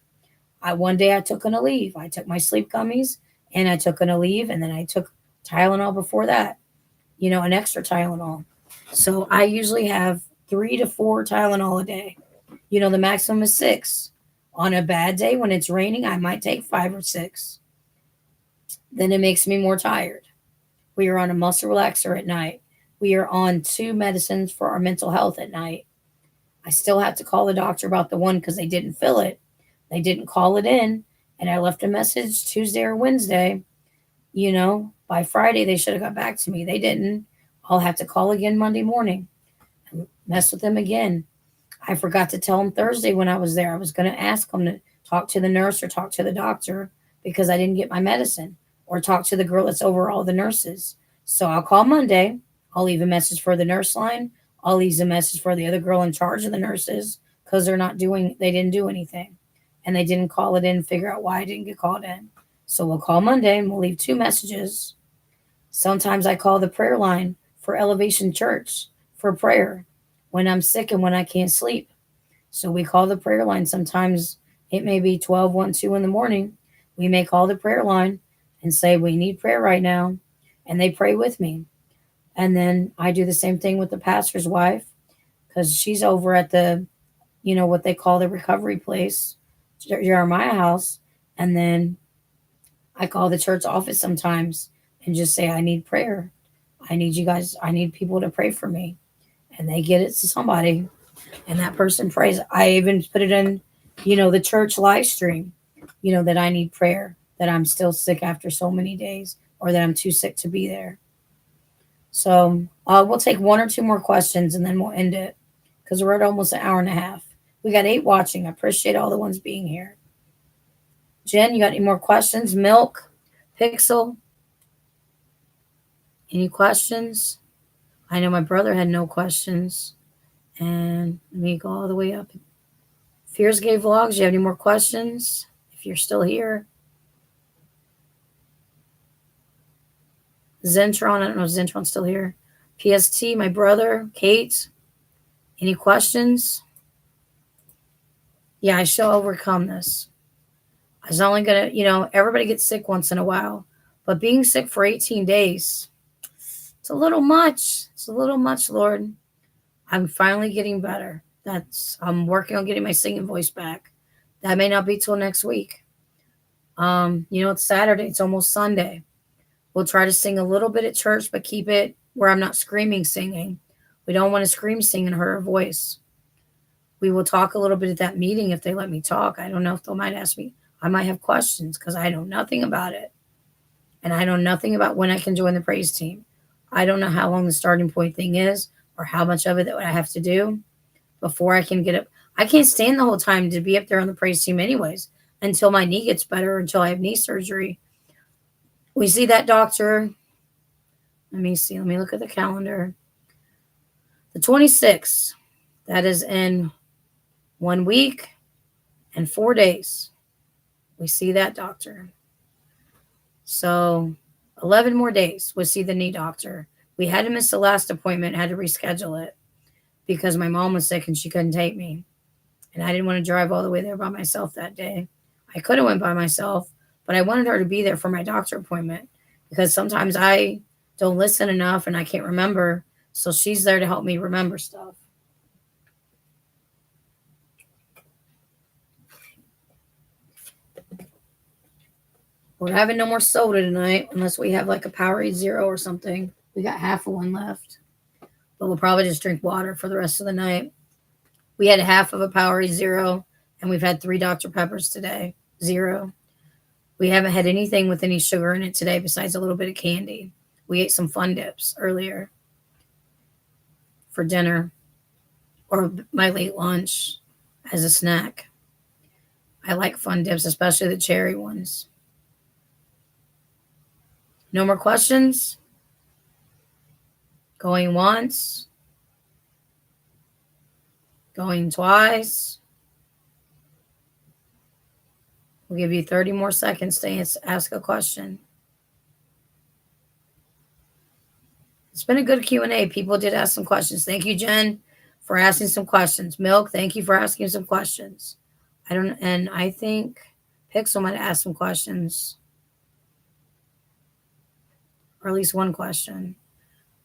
one day I took an Aleve. I took my sleep gummies and I took an Aleve and then I took Tylenol before that, an extra Tylenol. So I usually have 3 to 4 Tylenol a day. The maximum is 6. On a bad day when it's raining, I might take 5 or 6. Then it makes me more tired. We are on a muscle relaxer at night. We are on 2 medicines for our mental health at night. I still have to call the doctor about the one because they didn't fill it. They didn't call it in. And I left a message Tuesday or Wednesday. By Friday, they should have got back to me. They didn't. I'll have to call again Monday morning and mess with them again. I forgot to tell them Thursday when I was there. I was going to ask them to talk to the nurse or talk to the doctor because I didn't get my medicine or talk to the girl that's over all the nurses. So I'll call Monday. I'll leave a message for the nurse line. I'll leave a message for the other girl in charge of the nurses because they didn't do anything. And they didn't call it in and figure out why I didn't get called in. So we'll call Monday and we'll leave 2 messages. Sometimes I call the prayer line for Elevation Church for prayer when I'm sick and when I can't sleep. So we call the prayer line. Sometimes it may be 12, 1, 2 in the morning. We may call the prayer line and say, we need prayer right now. And they pray with me. And then I do the same thing with the pastor's wife because she's over at the, what they call the recovery place, Jeremiah House. And then I call the church office sometimes and just say, I need prayer. I need people to pray for me. And they get it to somebody. And that person prays. I even put it in, the church live stream, that I need prayer, that I'm still sick after so many days or that I'm too sick to be there. So we'll take 1 or 2 more questions and then we'll end it because we're at almost an hour and a half. We got 8 watching. I appreciate all the ones being here. Jen, you got any more questions? Milk, Pixel, any questions? I know my brother had no questions. And let me go all the way up. Fears Gay Vlogs, you have any more questions? If you're still here. Zentron, I don't know if Zentron's still here. PST, my brother, Kate, any questions? Yeah, I shall overcome this. I was only going to, everybody gets sick once in a while. But being sick for 18 days, it's a little much. It's a little much, Lord. I'm finally getting better. I'm working on getting my singing voice back. That may not be till next week. It's Saturday. It's almost Sunday. We'll try to sing a little bit at church, but keep it where I'm not screaming singing. We don't want to scream sing and hurt our voice. We will talk a little bit at that meeting if they let me talk. I don't know if they might ask me. I might have questions because I know nothing about it. And I know nothing about when I can join the praise team. I don't know how long the starting point thing is or how much of it that I have to do before I can get up. I can't stand the whole time to be up there on the praise team anyways until my knee gets better, until I have knee surgery. We see that doctor. Let me see. Let me look at the calendar. The 26th. That is in 1 week and 4 days. We see that doctor. So 11 more days, we'll see the knee doctor. We had to miss the last appointment, had to reschedule it because my mom was sick and she couldn't take me. And I didn't want to drive all the way there by myself that day. I could have went by myself, but I wanted her to be there for my doctor appointment because sometimes I don't listen enough and I can't remember. So she's there to help me remember stuff. We're having no more soda tonight unless we have like a Powerade Zero or something. We got half of one left. But we'll probably just drink water for the rest of the night. We had half of a Powerade Zero, and we've had 3 Dr. Peppers today. 0. We haven't had anything with any sugar in it today besides a little bit of candy. We ate some Fun Dips earlier for dinner or my late lunch as a snack. I like Fun Dips, especially the cherry ones. No more questions? Going once? Going twice? We'll give you 30 more seconds to ask a question. It's been a good Q&A. People did ask some questions. Thank you, Jen, for asking some questions. Milk, thank you for asking some questions. I think Pixel might have asked some questions. Or at least one question.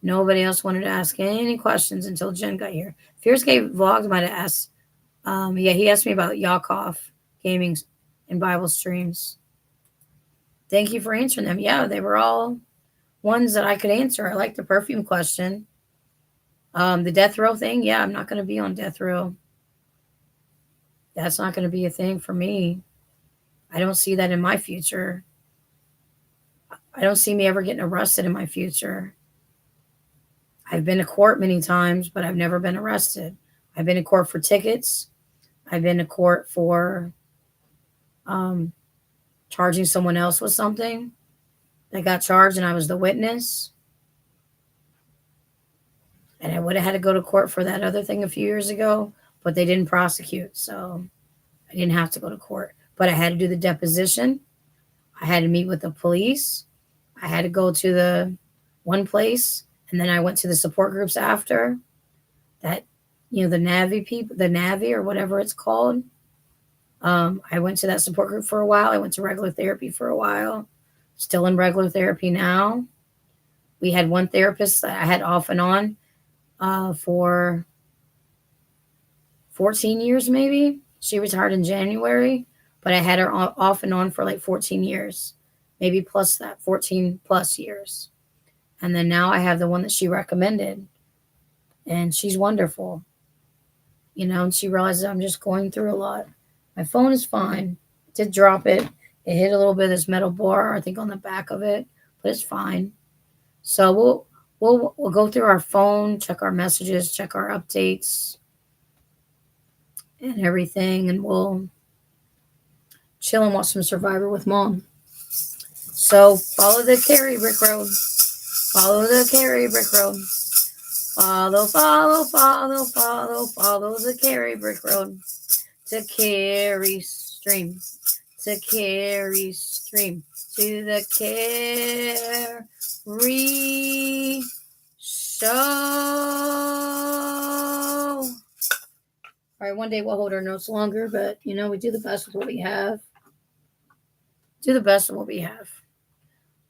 Nobody else wanted to ask any questions until Jen got here. Fierce Gay Vlogs might have asked. He asked me about Yakov gaming and Bible streams. Thank you for answering them. Yeah, they were all ones that I could answer. I like the perfume question. The death row thing. Yeah, I'm not going to be on death row. That's not going to be a thing for me. I don't see that in my future. I don't see me ever getting arrested in my future. I've been to court many times, but I've never been arrested. I've been to court for tickets. I've been to court for charging someone else with something. They got charged and I was the witness. And I would have had to go to court for that other thing a few years ago, but they didn't prosecute. So I didn't have to go to court. But I had to do the deposition. I had to meet with the police. I had to go to the one place. And then I went to the support groups after that, the Navi people, the Navi or whatever it's called. I went to that support group for a while. I went to regular therapy for a while. Still in regular therapy now. We had one therapist that I had off and on for 14 years maybe. She retired in January, but I had her off and on for like 14 years, maybe plus that, 14 plus years. And then now I have the one that she recommended, and she's wonderful. And she realizes I'm just going through a lot. My phone is fine. I did drop it. It hit a little bit of this metal bar, I think, on the back of it, but it's fine. So we'll go through our phone, check our messages, check our updates and everything, and we'll chill and watch some Survivor with Mom. So follow the Carrie Brick Road. Follow the Carrie Brick Road. Follow the Carrie Brick Road to Carrie Stream. To Carrie Stream. To the Carrie Show. All right, one day we'll hold our notes longer, but, we do the best with what we have.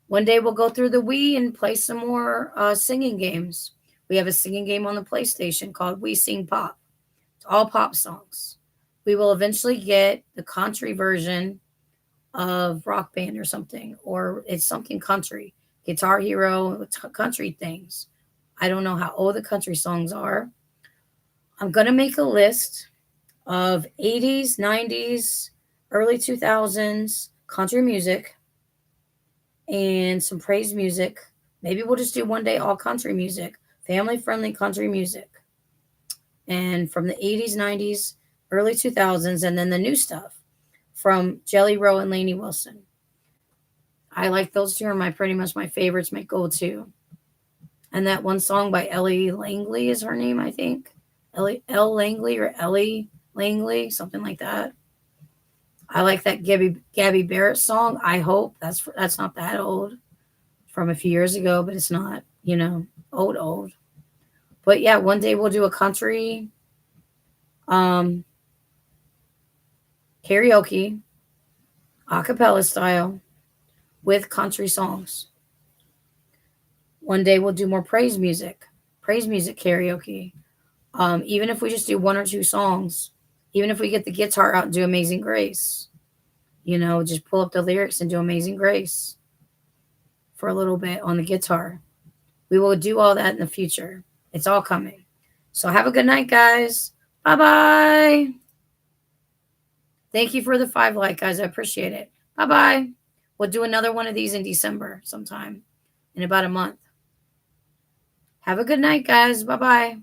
One day we'll go through the Wii and play some more singing games. We have a singing game on the PlayStation called We Sing Pop. It's all pop songs. We will eventually get the country version of Rock Band or something, or it's something country. Guitar Hero, country things. I don't know how old the country songs are. I'm going to make a list of 80s, 90s, early 2000s country music. and some praise music. Maybe we'll just do one day all country music, family friendly country music. And from the 80s, 90s, early 2000s, and then the new stuff from Jelly Roll and Lainey Wilson. I like those two are pretty much my favorites, my go-to. And that one song by Ellie Langley is her name, I think. L Langley or Ellie Langley, something like that. I like that Gabby Barrett song. I hope that's not that old, from a few years ago, but it's not, old. But yeah, one day we'll do a country um karaoke, a cappella style with country songs. One day we'll do more praise music karaoke. Even if we just do one or two songs, even if we get the guitar out and do Amazing Grace, just pull up the lyrics and do Amazing Grace for a little bit on the guitar. We will do all that in the future. It's all coming. So have a good night, guys. Bye bye. Thank you for the 5 like, guys. I appreciate it. Bye bye. We'll do another one of these in December sometime, in about a month. Have a good night, guys. Bye bye.